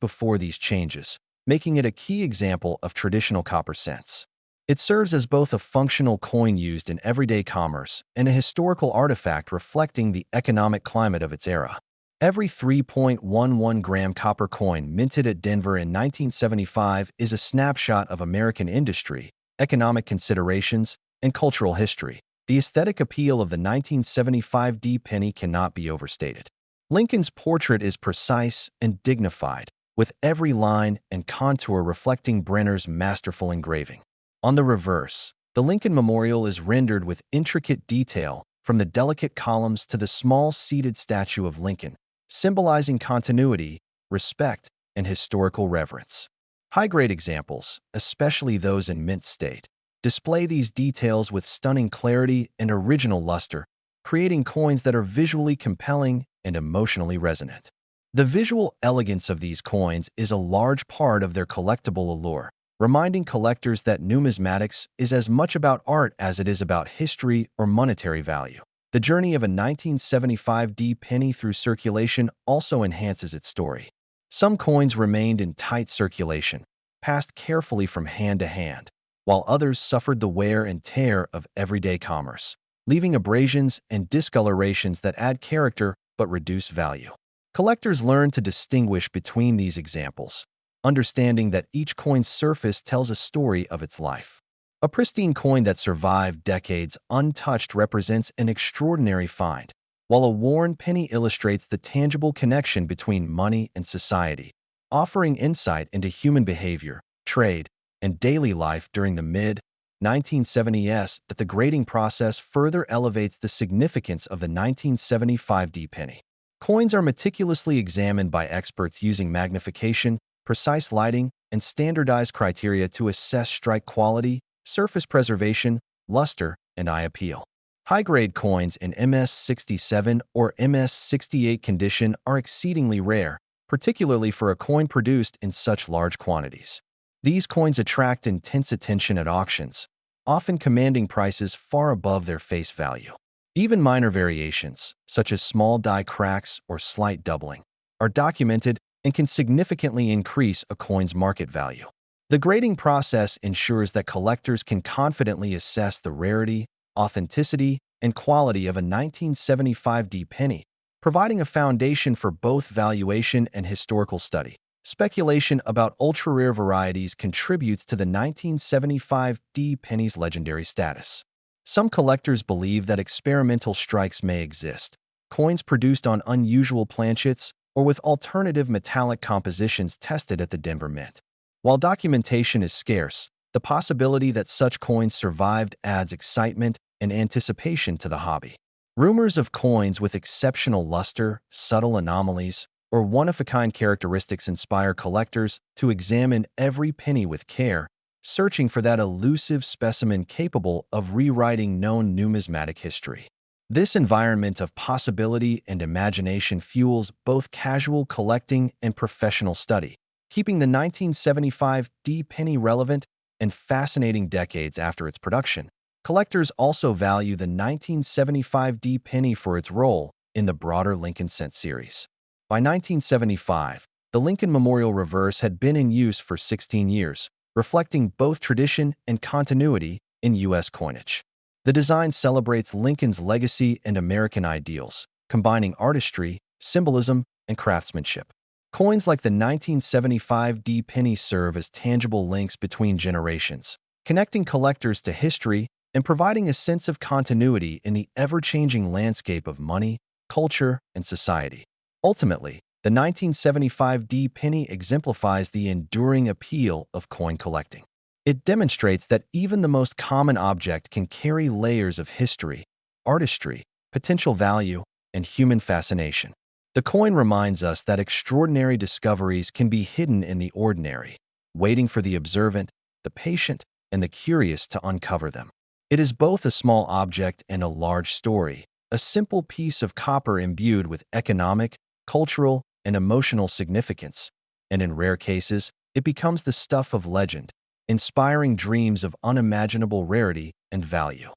before these changes, making it a key example of traditional copper cents. It serves as both a functional coin used in everyday commerce and a historical artifact reflecting the economic climate of its era. Every 3.11-gram copper coin minted at Denver in 1975 is a snapshot of American industry, economic considerations, and cultural history. The aesthetic appeal of the 1975 penny cannot be overstated. Lincoln's portrait is precise and dignified, with every line and contour reflecting Brenner's masterful engraving. On the reverse, the Lincoln Memorial is rendered with intricate detail, from the delicate columns to the small seated statue of Lincoln, symbolizing continuity, respect, and historical reverence. High-grade examples, especially those in mint state, display these details with stunning clarity and original luster, creating coins that are visually compelling and emotionally resonant. The visual elegance of these coins is a large part of their collectible allure, reminding collectors that numismatics is as much about art as it is about history or monetary value. The journey of a 1975 penny through circulation also enhances its story. Some coins remained in tight circulation, passed carefully from hand to hand, while others suffered the wear and tear of everyday commerce, leaving abrasions and discolorations that add character but reduce value. Collectors learn to distinguish between these examples, understanding that each coin's surface tells a story of its life. A pristine coin that survived decades untouched represents an extraordinary find, while a worn penny illustrates the tangible connection between money and society, offering insight into human behavior, trade, and daily life during the mid-1970s. That the grading process further elevates the significance of the 1975 D penny. Coins are meticulously examined by experts using magnification, precise lighting, and standardized criteria to assess strike quality, surface preservation, luster, and eye appeal. High-grade coins in MS-67 or MS-68 condition are exceedingly rare, particularly for a coin produced in such large quantities. These coins attract intense attention at auctions, often commanding prices far above their face value. Even minor variations, such as small die cracks or slight doubling, are documented and can significantly increase a coin's market value. The grading process ensures that collectors can confidently assess the rarity, authenticity, and quality of a 1975 D penny, providing a foundation for both valuation and historical study. Speculation about ultra-rare varieties contributes to the 1975 D penny's legendary status. Some collectors believe that experimental strikes may exist, coins produced on unusual planchets or with alternative metallic compositions tested at the Denver Mint. While documentation is scarce, the possibility that such coins survived adds excitement and anticipation to the hobby. Rumors of coins with exceptional luster, subtle anomalies, or one-of-a-kind characteristics inspire collectors to examine every penny with care, searching for that elusive specimen capable of rewriting known numismatic history. This environment of possibility and imagination fuels both casual collecting and professional study, keeping the 1975 D penny relevant and fascinating decades after its production. Collectors also value the 1975 D penny for its role in the broader Lincoln cent series. By 1975, the Lincoln Memorial Reverse had been in use for 16 years, reflecting both tradition and continuity in U.S. coinage. The design celebrates Lincoln's legacy and American ideals, combining artistry, symbolism, and craftsmanship. Coins like the 1975 D penny serve as tangible links between generations, connecting collectors to history and providing a sense of continuity in the ever-changing landscape of money, culture, and society. Ultimately, the 1975 D penny exemplifies the enduring appeal of coin collecting. It demonstrates that even the most common object can carry layers of history, artistry, potential value, and human fascination. The coin reminds us that extraordinary discoveries can be hidden in the ordinary, waiting for the observant, the patient, and the curious to uncover them. It is both a small object and a large story, a simple piece of copper imbued with economic, cultural, and emotional significance, and in rare cases, it becomes the stuff of legend, inspiring dreams of unimaginable rarity and value.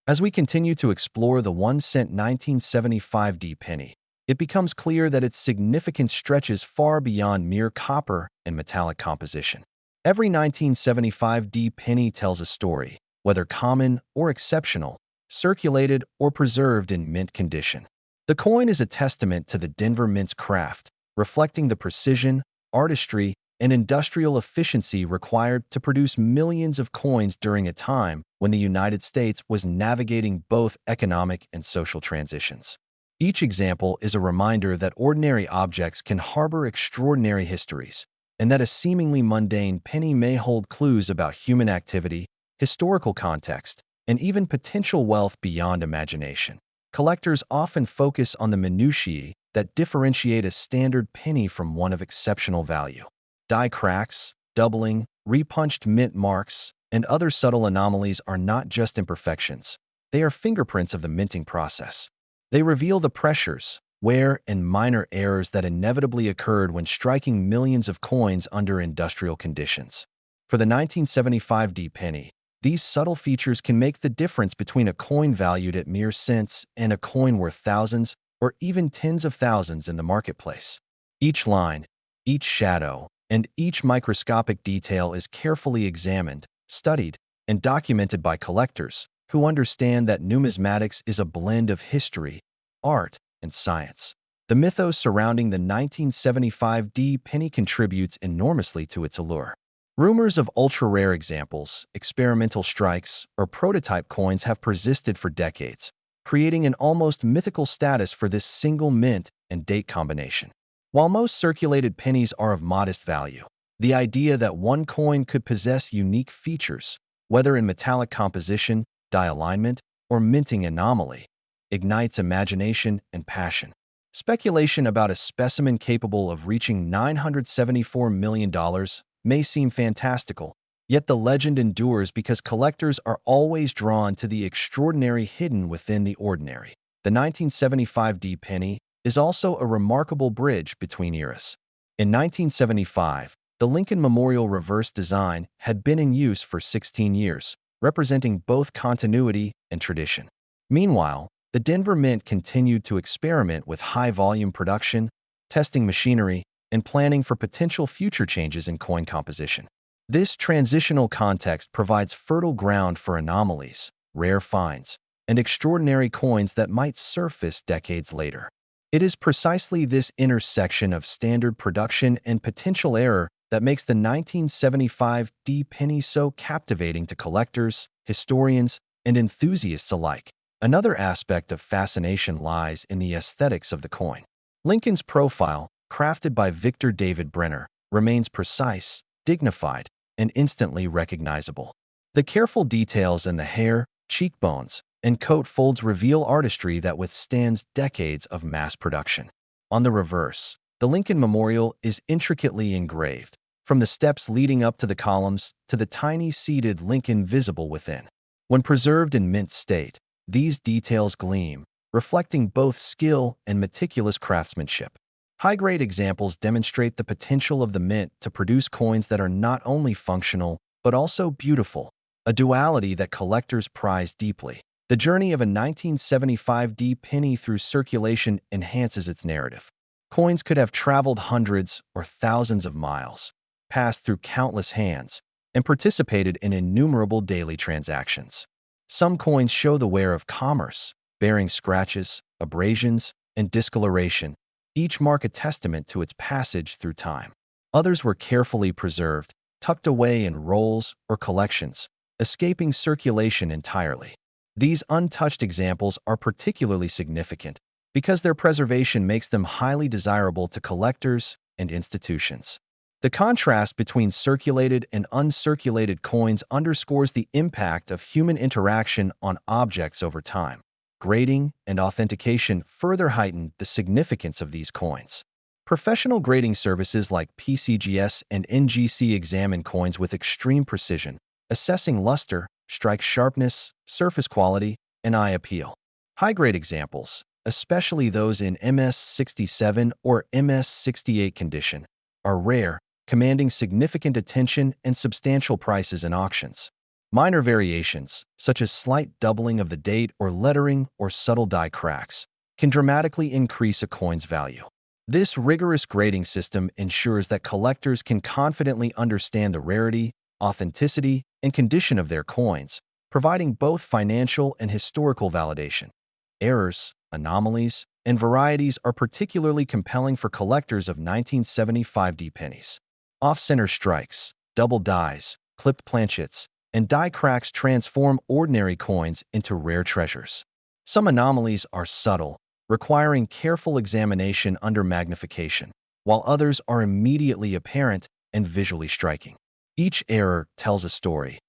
As we continue to explore the 1-cent 1975 D penny, it becomes clear that its significance stretches far beyond mere copper and metallic composition. Every 1975 D penny tells a story, whether common or exceptional, circulated or preserved in mint condition. The coin is a testament to the Denver Mint's craft, reflecting the precision, artistry, and industrial efficiency required to produce millions of coins during a time when the United States was navigating both economic and social transitions. Each example is a reminder that ordinary objects can harbor extraordinary histories, and that a seemingly mundane penny may hold clues about human activity, historical context, and even potential wealth beyond imagination. Collectors often focus on the minutiae that differentiate a standard penny from one of exceptional value. Die cracks, doubling, repunched mint marks, and other subtle anomalies are not just imperfections. They are fingerprints of the minting process. They reveal the pressures, wear, and minor errors that inevitably occurred when striking millions of coins under industrial conditions. For the 1975 D penny, these subtle features can make the difference between a coin valued at mere cents and a coin worth thousands or even tens of thousands in the marketplace. Each line, each shadow, and each microscopic detail is carefully examined, studied, and documented by collectors who understand that numismatics is a blend of history, art, and science. The mythos surrounding the 1975 D penny contributes enormously to its allure. Rumors of ultra-rare examples, experimental strikes, or prototype coins have persisted for decades, creating an almost mythical status for this single mint and date combination. While most circulated pennies are of modest value, the idea that one coin could possess unique features, whether in metallic composition, die alignment, or minting anomaly, ignites imagination and passion. Speculation about a specimen capable of reaching $974 million may seem fantastical, yet the legend endures because collectors are always drawn to the extraordinary hidden within the ordinary. The 1975 D penny is also a remarkable bridge between eras. In 1975, the Lincoln Memorial reverse design had been in use for 16 years, representing both continuity and tradition. Meanwhile, the Denver Mint continued to experiment with high-volume production, testing machinery, and planning for potential future changes in coin composition. This transitional context provides fertile ground for anomalies, rare finds, and extraordinary coins that might surface decades later. It is precisely this intersection of standard production and potential error that makes the 1975 D penny so captivating to collectors, historians, and enthusiasts alike. Another aspect of fascination lies in the aesthetics of the coin. Lincoln's profile, crafted by Victor David Brenner, remains precise, dignified, and instantly recognizable. The careful details in the hair, cheekbones, and coat folds reveal artistry that withstands decades of mass production. On the reverse, the Lincoln Memorial is intricately engraved, from the steps leading up to the columns to the tiny seated Lincoln visible within. When preserved in mint state, these details gleam, reflecting both skill and meticulous craftsmanship. High-grade examples demonstrate the potential of the mint to produce coins that are not only functional, but also beautiful, a duality that collectors prize deeply. The journey of a 1975 D penny through circulation enhances its narrative. Coins could have traveled hundreds or thousands of miles, passed through countless hands, and participated in innumerable daily transactions. Some coins show the wear of commerce, bearing scratches, abrasions, and discoloration, each mark a testament to its passage through time. Others were carefully preserved, tucked away in rolls or collections, escaping circulation entirely. These untouched examples are particularly significant because their preservation makes them highly desirable to collectors and institutions. The contrast between circulated and uncirculated coins underscores the impact of human interaction on objects over time. Grading and authentication further heighten the significance of these coins. Professional grading services like PCGS and NGC examine coins with extreme precision, assessing luster, strike sharpness, surface quality, and eye appeal. High-grade examples, especially those in MS67 or MS68 condition, are rare, commanding significant attention and substantial prices in auctions. Minor variations, such as slight doubling of the date or lettering or subtle die cracks, can dramatically increase a coin's value. This rigorous grading system ensures that collectors can confidently understand the rarity, authenticity, and condition of their coins, providing both financial and historical validation. Errors, anomalies, and varieties are particularly compelling for collectors of 1975 D pennies. Off-center strikes, double dies, clipped planchets, and die cracks transform ordinary coins into rare treasures. Some anomalies are subtle, requiring careful examination under magnification, while others are immediately apparent and visually striking. Each error tells a story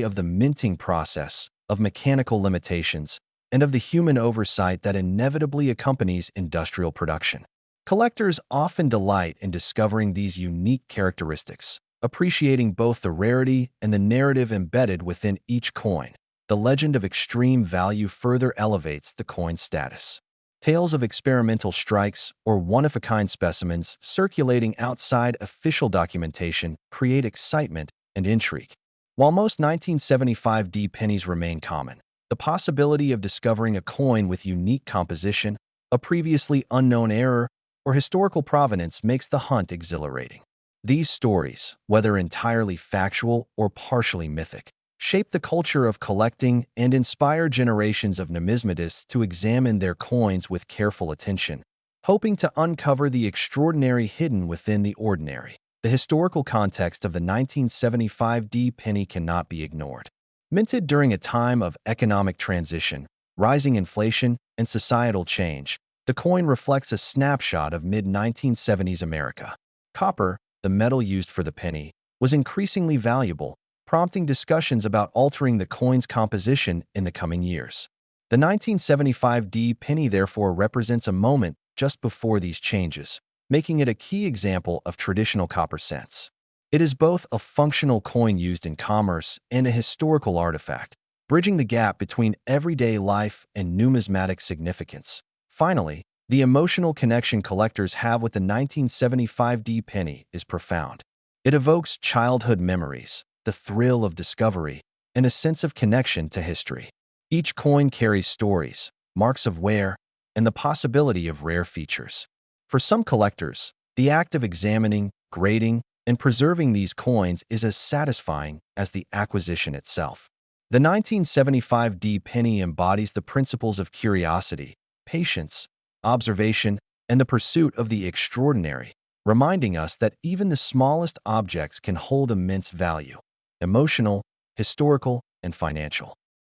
of the minting process, of mechanical limitations, and of the human oversight that inevitably accompanies industrial production. Collectors often delight in discovering these unique characteristics, appreciating both the rarity and the narrative embedded within each coin. The legend of extreme value further elevates the coin's status. Tales of experimental strikes or one-of-a-kind specimens circulating outside official documentation create excitement and intrigue. While most 1975 D pennies remain common, the possibility of discovering a coin with unique composition, a previously unknown error, or historical provenance makes the hunt exhilarating. These stories, whether entirely factual or partially mythic, shape the culture of collecting and inspire generations of numismatists to examine their coins with careful attention, hoping to uncover the extraordinary hidden within the ordinary. The historical context of the 1975 D penny cannot be ignored. Minted during a time of economic transition, rising inflation, and societal change. The coin reflects a snapshot of mid-1970s America. Copper, the metal used for the penny, was increasingly valuable, prompting discussions about altering the coin's composition in the coming years. The 1975 D penny therefore represents a moment just before these changes, making it a key example of traditional copper cents. It is both a functional coin used in commerce and a historical artifact, bridging the gap between everyday life and numismatic significance. Finally, the emotional connection collectors have with the 1975 D penny is profound. It evokes childhood memories, the thrill of discovery, and a sense of connection to history. Each coin carries stories, marks of wear, and the possibility of rare features. For some collectors, the act of examining, grading, and preserving these coins is as satisfying as the acquisition itself. The 1975 D penny embodies the principles of curiosity, patience, observation, and the pursuit of the extraordinary, reminding us that even the smallest objects can hold immense value, emotional, historical, and financial.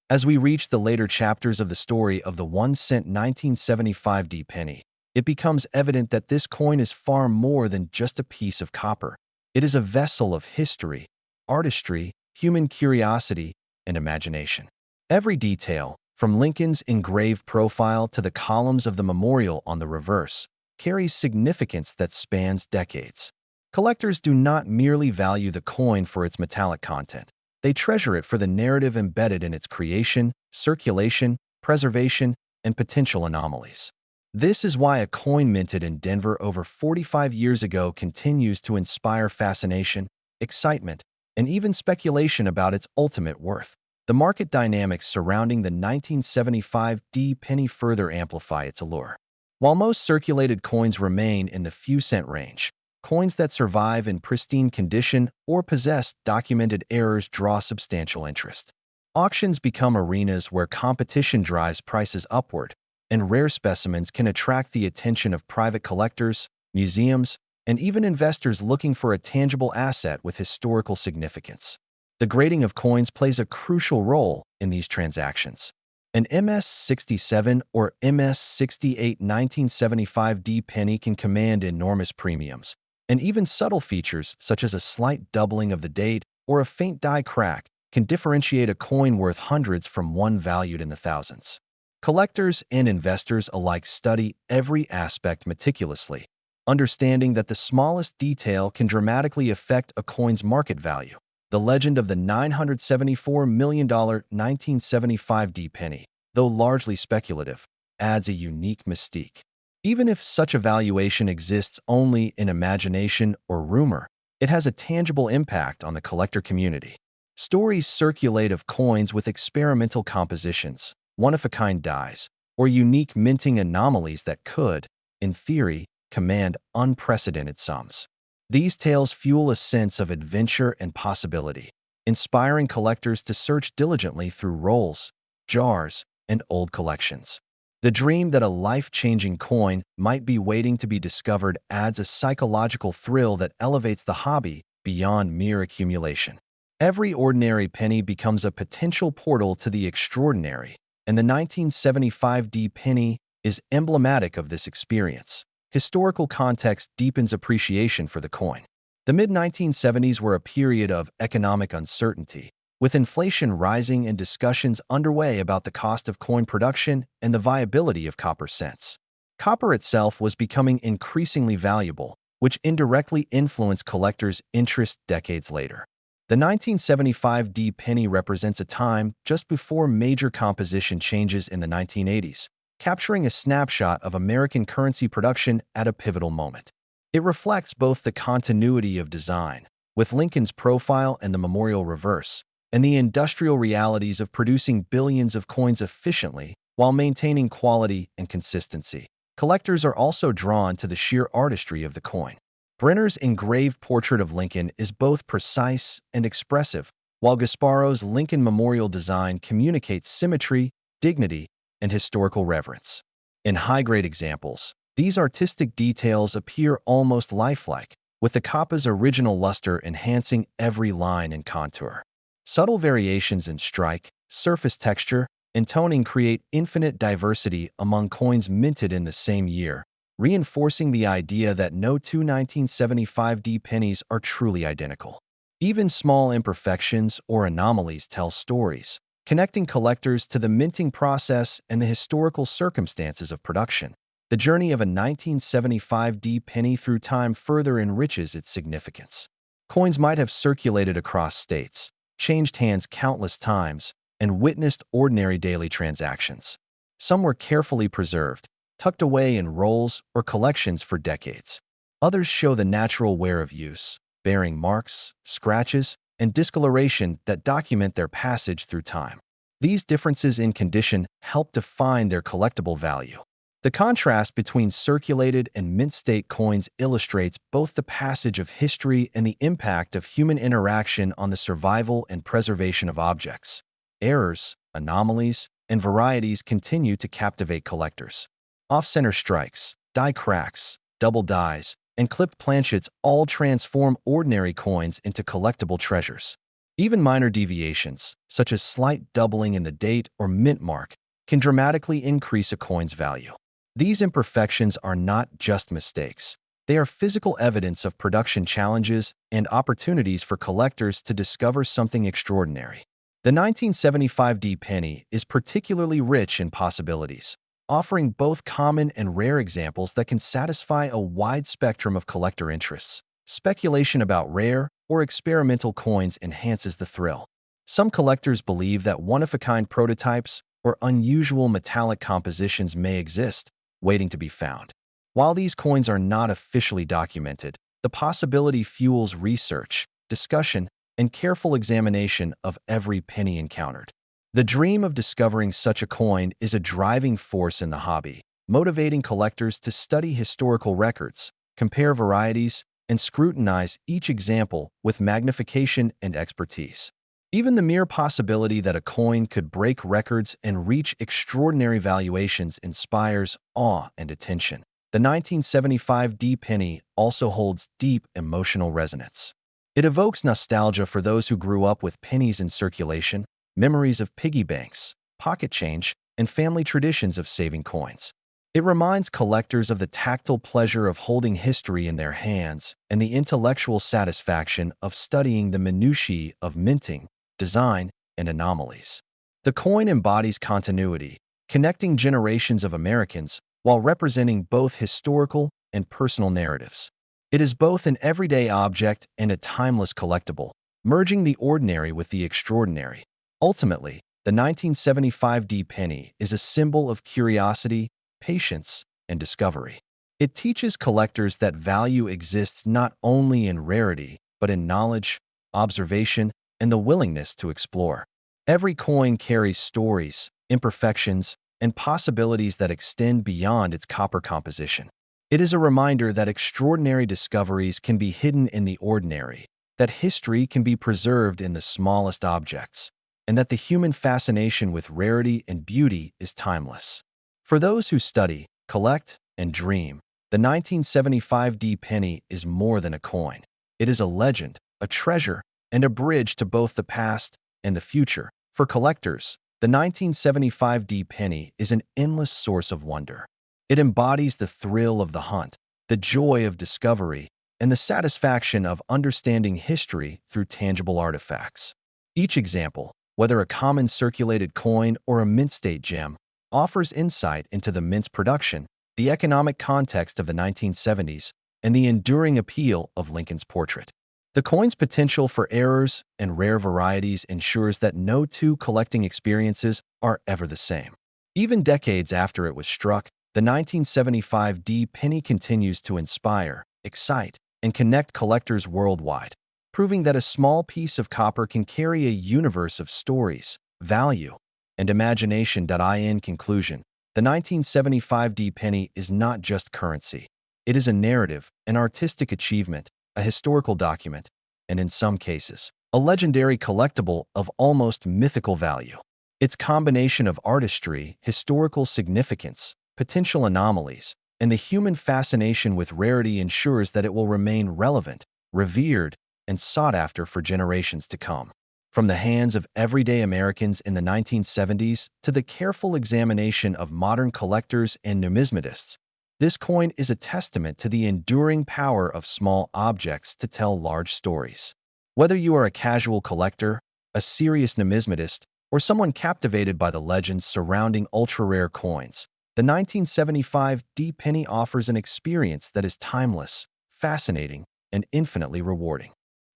As we reach the later chapters of the story of the 1-cent 1975 D penny, it becomes evident that this coin is far more than just a piece of copper. It is a vessel of history, artistry, human curiosity, and imagination. Every detail, from Lincoln's engraved profile to the columns of the memorial on the reverse, carries significance that spans decades. Collectors do not merely value the coin for its metallic content. They treasure it for the narrative embedded in its creation, circulation, preservation, and potential anomalies. This is why a coin minted in Denver over 45 years ago continues to inspire fascination, excitement, and even speculation about its ultimate worth. The market dynamics surrounding the 1975 D penny further amplify its allure. While most circulated coins remain in the few cent range, coins that survive in pristine condition or possess documented errors draw substantial interest. Auctions become arenas where competition drives prices upward, and rare specimens can attract the attention of private collectors, museums, and even investors looking for a tangible asset with historical significance. The grading of coins plays a crucial role in these transactions. An MS-67 or MS-68 1975 D penny can command enormous premiums, and even subtle features such as a slight doubling of the date or a faint die crack can differentiate a coin worth hundreds from one valued in the thousands. Collectors and investors alike study every aspect meticulously, understanding that the smallest detail can dramatically affect a coin's market value. The legend of the $974 million 1975 D penny, though largely speculative, adds a unique mystique. Even if such a valuation exists only in imagination or rumor, it has a tangible impact on the collector community. Stories circulate of coins with experimental compositions, one-of-a-kind dies, or unique minting anomalies that could, in theory, command unprecedented sums. These tales fuel a sense of adventure and possibility, inspiring collectors to search diligently through rolls, jars, and old collections. The dream that a life-changing coin might be waiting to be discovered adds a psychological thrill that elevates the hobby beyond mere accumulation. Every ordinary penny becomes a potential portal to the extraordinary, and the 1975 D penny is emblematic of this experience. Historical context deepens appreciation for the coin. The mid-1970s were a period of economic uncertainty, with inflation rising and discussions underway about the cost of coin production and the viability of copper cents. Copper itself was becoming increasingly valuable, which indirectly influenced collectors' interest decades later. The 1975 D penny represents a time just before major composition changes in the 1980s, capturing a snapshot of American currency production at a pivotal moment. It reflects both the continuity of design, with Lincoln's profile and the memorial reverse, and the industrial realities of producing billions of coins efficiently while maintaining quality and consistency. Collectors are also drawn to the sheer artistry of the coin. Brenner's engraved portrait of Lincoln is both precise and expressive, while Gasparo's Lincoln memorial design communicates symmetry, dignity, and historical reverence. In high-grade examples, these artistic details appear almost lifelike, with the copper's original luster enhancing every line and contour. Subtle variations in strike, surface texture, and toning create infinite diversity among coins minted in the same year, reinforcing the idea that no two 1975D pennies are truly identical. Even small imperfections or anomalies tell stories, connecting collectors to the minting process and the historical circumstances of production. The journey of a 1975D penny through time further enriches its significance. Coins might have circulated across states, changed hands countless times, and witnessed ordinary daily transactions. Some were carefully preserved, tucked away in rolls or collections for decades. Others show the natural wear of use, bearing marks, scratches, and discoloration that document their passage through time. These differences in condition help define their collectible value. The contrast between circulated and mint-state coins illustrates both the passage of history and the impact of human interaction on the survival and preservation of objects. Errors, anomalies, and varieties continue to captivate collectors. Off-center strikes, die cracks, double dies, and clipped planchets all transform ordinary coins into collectible treasures. Even minor deviations, such as slight doubling in the date or mint mark, can dramatically increase a coin's value. These imperfections are not just mistakes. They are physical evidence of production challenges and opportunities for collectors to discover something extraordinary. The 1975D penny is particularly rich in possibilities, offering both common and rare examples that can satisfy a wide spectrum of collector interests. Speculation about rare or experimental coins enhances the thrill. Some collectors believe that one-of-a-kind prototypes or unusual metallic compositions may exist, waiting to be found. While these coins are not officially documented, the possibility fuels research, discussion, and careful examination of every penny encountered. The dream of discovering such a coin is a driving force in the hobby, motivating collectors to study historical records, compare varieties, and scrutinize each example with magnification and expertise. Even the mere possibility that a coin could break records and reach extraordinary valuations inspires awe and attention. The 1975D penny also holds deep emotional resonance. It evokes nostalgia for those who grew up with pennies in circulation, memories of piggy banks, pocket change, and family traditions of saving coins. It reminds collectors of the tactile pleasure of holding history in their hands and the intellectual satisfaction of studying the minutiae of minting, design, and anomalies. The coin embodies continuity, connecting generations of Americans while representing both historical and personal narratives. It is both an everyday object and a timeless collectible, merging the ordinary with the extraordinary. Ultimately, the 1975D penny is a symbol of curiosity, patience, and discovery. It teaches collectors that value exists not only in rarity, but in knowledge, observation, and the willingness to explore. Every coin carries stories, imperfections, and possibilities that extend beyond its copper composition. It is a reminder that extraordinary discoveries can be hidden in the ordinary, that history can be preserved in the smallest objects, and that the human fascination with rarity and beauty is timeless. For those who study, collect, and dream, the 1975D penny is more than a coin. It is a legend, a treasure, and a bridge to both the past and the future. For collectors, the 1975D penny is an endless source of wonder. It embodies the thrill of the hunt, the joy of discovery, and the satisfaction of understanding history through tangible artifacts. Each example, whether a common circulated coin or a mint-state gem, offers insight into the mint's production, the economic context of the 1970s, and the enduring appeal of Lincoln's portrait. The coin's potential for errors and rare varieties ensures that no two collecting experiences are ever the same. Even decades after it was struck, the 1975D penny continues to inspire, excite, and connect collectors worldwide, proving that a small piece of copper can carry a universe of stories, value, and imagination. In conclusion, the 1975D penny is not just currency. It is a narrative, an artistic achievement, a historical document, and in some cases, a legendary collectible of almost mythical value. Its combination of artistry, historical significance, potential anomalies, and the human fascination with rarity ensures that it will remain relevant, revered, and sought after for generations to come. From the hands of everyday Americans in the 1970s to the careful examination of modern collectors and numismatists, this coin is a testament to the enduring power of small objects to tell large stories. Whether you are a casual collector, a serious numismatist, or someone captivated by the legends surrounding ultra-rare coins, the 1975 D penny offers an experience that is timeless, fascinating, and infinitely rewarding.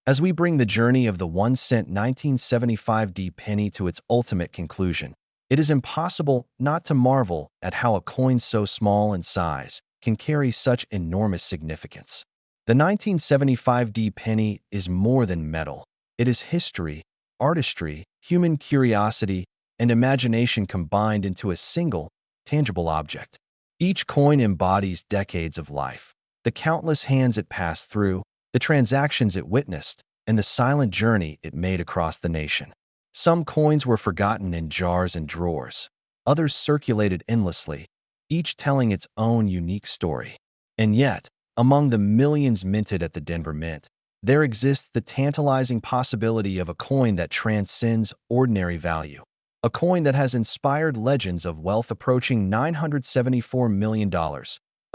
As we bring the journey of the 1-cent 1975 D penny to its ultimate conclusion, it is impossible not to marvel at how a coin so small in size can carry such enormous significance. The 1975 D penny is more than metal. It is history, artistry, human curiosity, and imagination combined into a single, tangible object. Each coin embodies decades of life, the countless hands it passed through, the transactions it witnessed, and the silent journey it made across the nation. Some coins were forgotten in jars and drawers. Others circulated endlessly, each telling its own unique story. And yet, among the millions minted at the Denver Mint, there exists the tantalizing possibility of a coin that transcends ordinary value. A coin that has inspired legends of wealth approaching $974 million.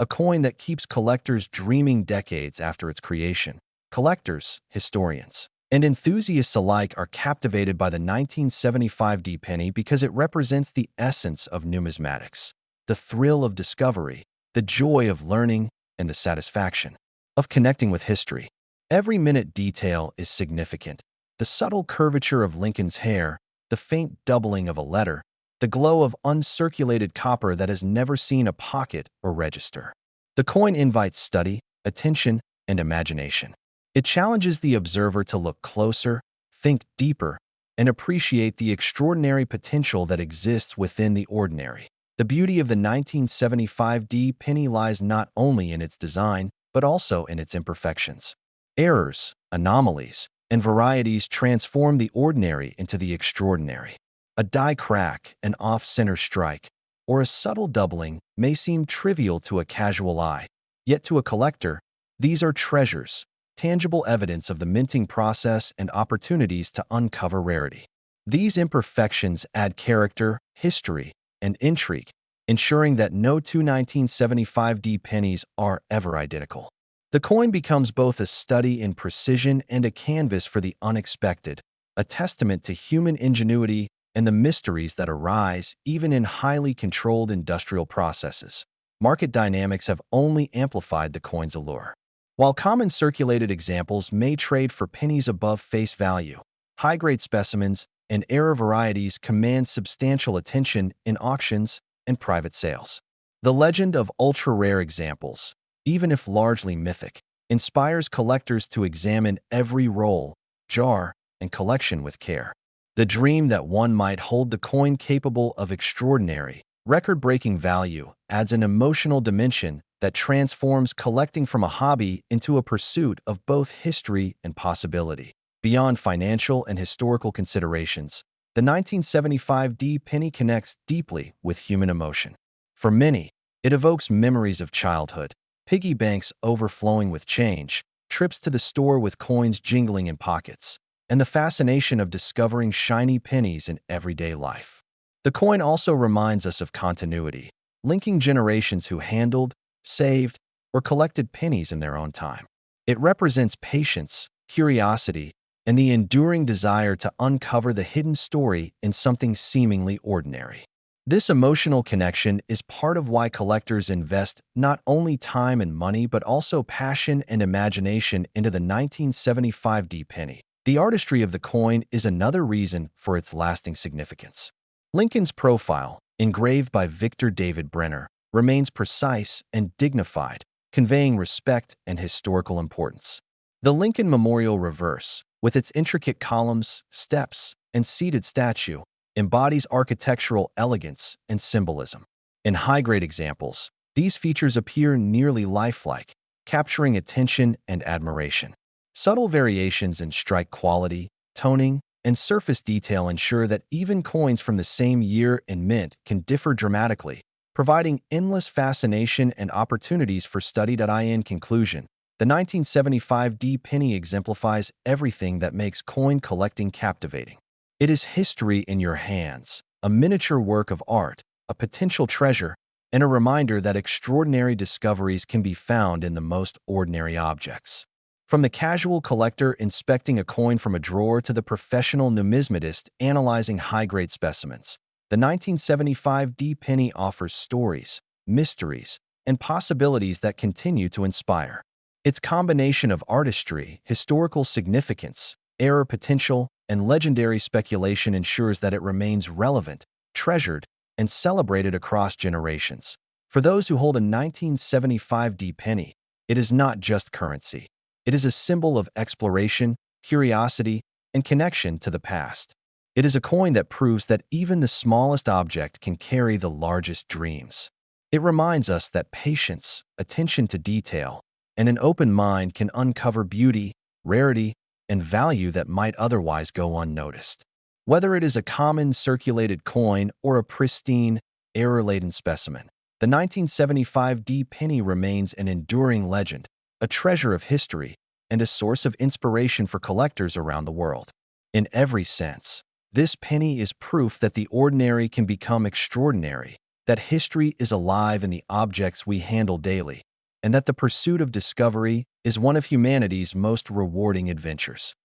A coin that keeps collectors dreaming decades after its creation. Collectors, historians, and enthusiasts alike are captivated by the 1975 D penny because it represents the essence of numismatics, the thrill of discovery, the joy of learning, and the satisfaction of connecting with history. Every minute detail is significant. The subtle curvature of Lincoln's hair, the faint doubling of a letter, the glow of uncirculated copper that has never seen a pocket or register. The coin invites study, attention, and imagination. It challenges the observer to look closer, think deeper, and appreciate the extraordinary potential that exists within the ordinary. The beauty of the 1975 D penny lies not only in its design, but also in its imperfections. Errors, anomalies, and varieties transform the ordinary into the extraordinary. A die crack, an off-center strike, or a subtle doubling may seem trivial to a casual eye, yet to a collector, these are treasures, tangible evidence of the minting process and opportunities to uncover rarity. These imperfections add character, history, and intrigue, ensuring that no two 1975 D pennies are ever identical. The coin becomes both a study in precision and a canvas for the unexpected, a testament to human ingenuity and the mysteries that arise even in highly controlled industrial processes. Market dynamics have only amplified the coin's allure. While common circulated examples may trade for pennies above face value, high-grade specimens and error varieties command substantial attention in auctions and private sales. The legend of ultra-rare examples, even if largely mythic, inspires collectors to examine every roll, jar, and collection with care. The dream that one might hold the coin capable of extraordinary, record-breaking value adds an emotional dimension that transforms collecting from a hobby into a pursuit of both history and possibility. Beyond financial and historical considerations, the 1975 D penny connects deeply with human emotion. For many, it evokes memories of childhood, piggy banks overflowing with change, trips to the store with coins jingling in pockets, and the fascination of discovering shiny pennies in everyday life. The coin also reminds us of continuity, linking generations who handled, saved, or collected pennies in their own time. It represents patience, curiosity, and the enduring desire to uncover the hidden story in something seemingly ordinary. This emotional connection is part of why collectors invest not only time and money but also passion and imagination into the 1975 D penny. The artistry of the coin is another reason for its lasting significance. Lincoln's profile, engraved by Victor David Brenner, remains precise and dignified, conveying respect and historical importance. The Lincoln Memorial reverse, with its intricate columns, steps, and seated statue, embodies architectural elegance and symbolism. In high-grade examples, these features appear nearly lifelike, capturing attention and admiration. Subtle variations in strike quality, toning, and surface detail ensure that even coins from the same year and mint can differ dramatically, providing endless fascination and opportunities for study. In conclusion, The 1975 D penny exemplifies everything that makes coin collecting captivating. It is history in your hands, a miniature work of art, a potential treasure, and a reminder that extraordinary discoveries can be found in the most ordinary objects. From the casual collector inspecting a coin from a drawer to the professional numismatist analyzing high-grade specimens, the 1975 D penny offers stories, mysteries, and possibilities that continue to inspire. Its combination of artistry, historical significance, error potential, and legendary speculation ensures that it remains relevant, treasured, and celebrated across generations. For those who hold a 1975 D penny, it is not just currency. It is a symbol of exploration, curiosity, and connection to the past. It is a coin that proves that even the smallest object can carry the largest dreams. It reminds us that patience, attention to detail, and an open mind can uncover beauty, rarity, and value that might otherwise go unnoticed. Whether it is a common circulated coin or a pristine, error-laden specimen, the 1975 D penny remains an enduring legend, a treasure of history, and a source of inspiration for collectors around the world. In every sense, this penny is proof that the ordinary can become extraordinary, that history is alive in the objects we handle daily, and that the pursuit of discovery is one of humanity's most rewarding adventures.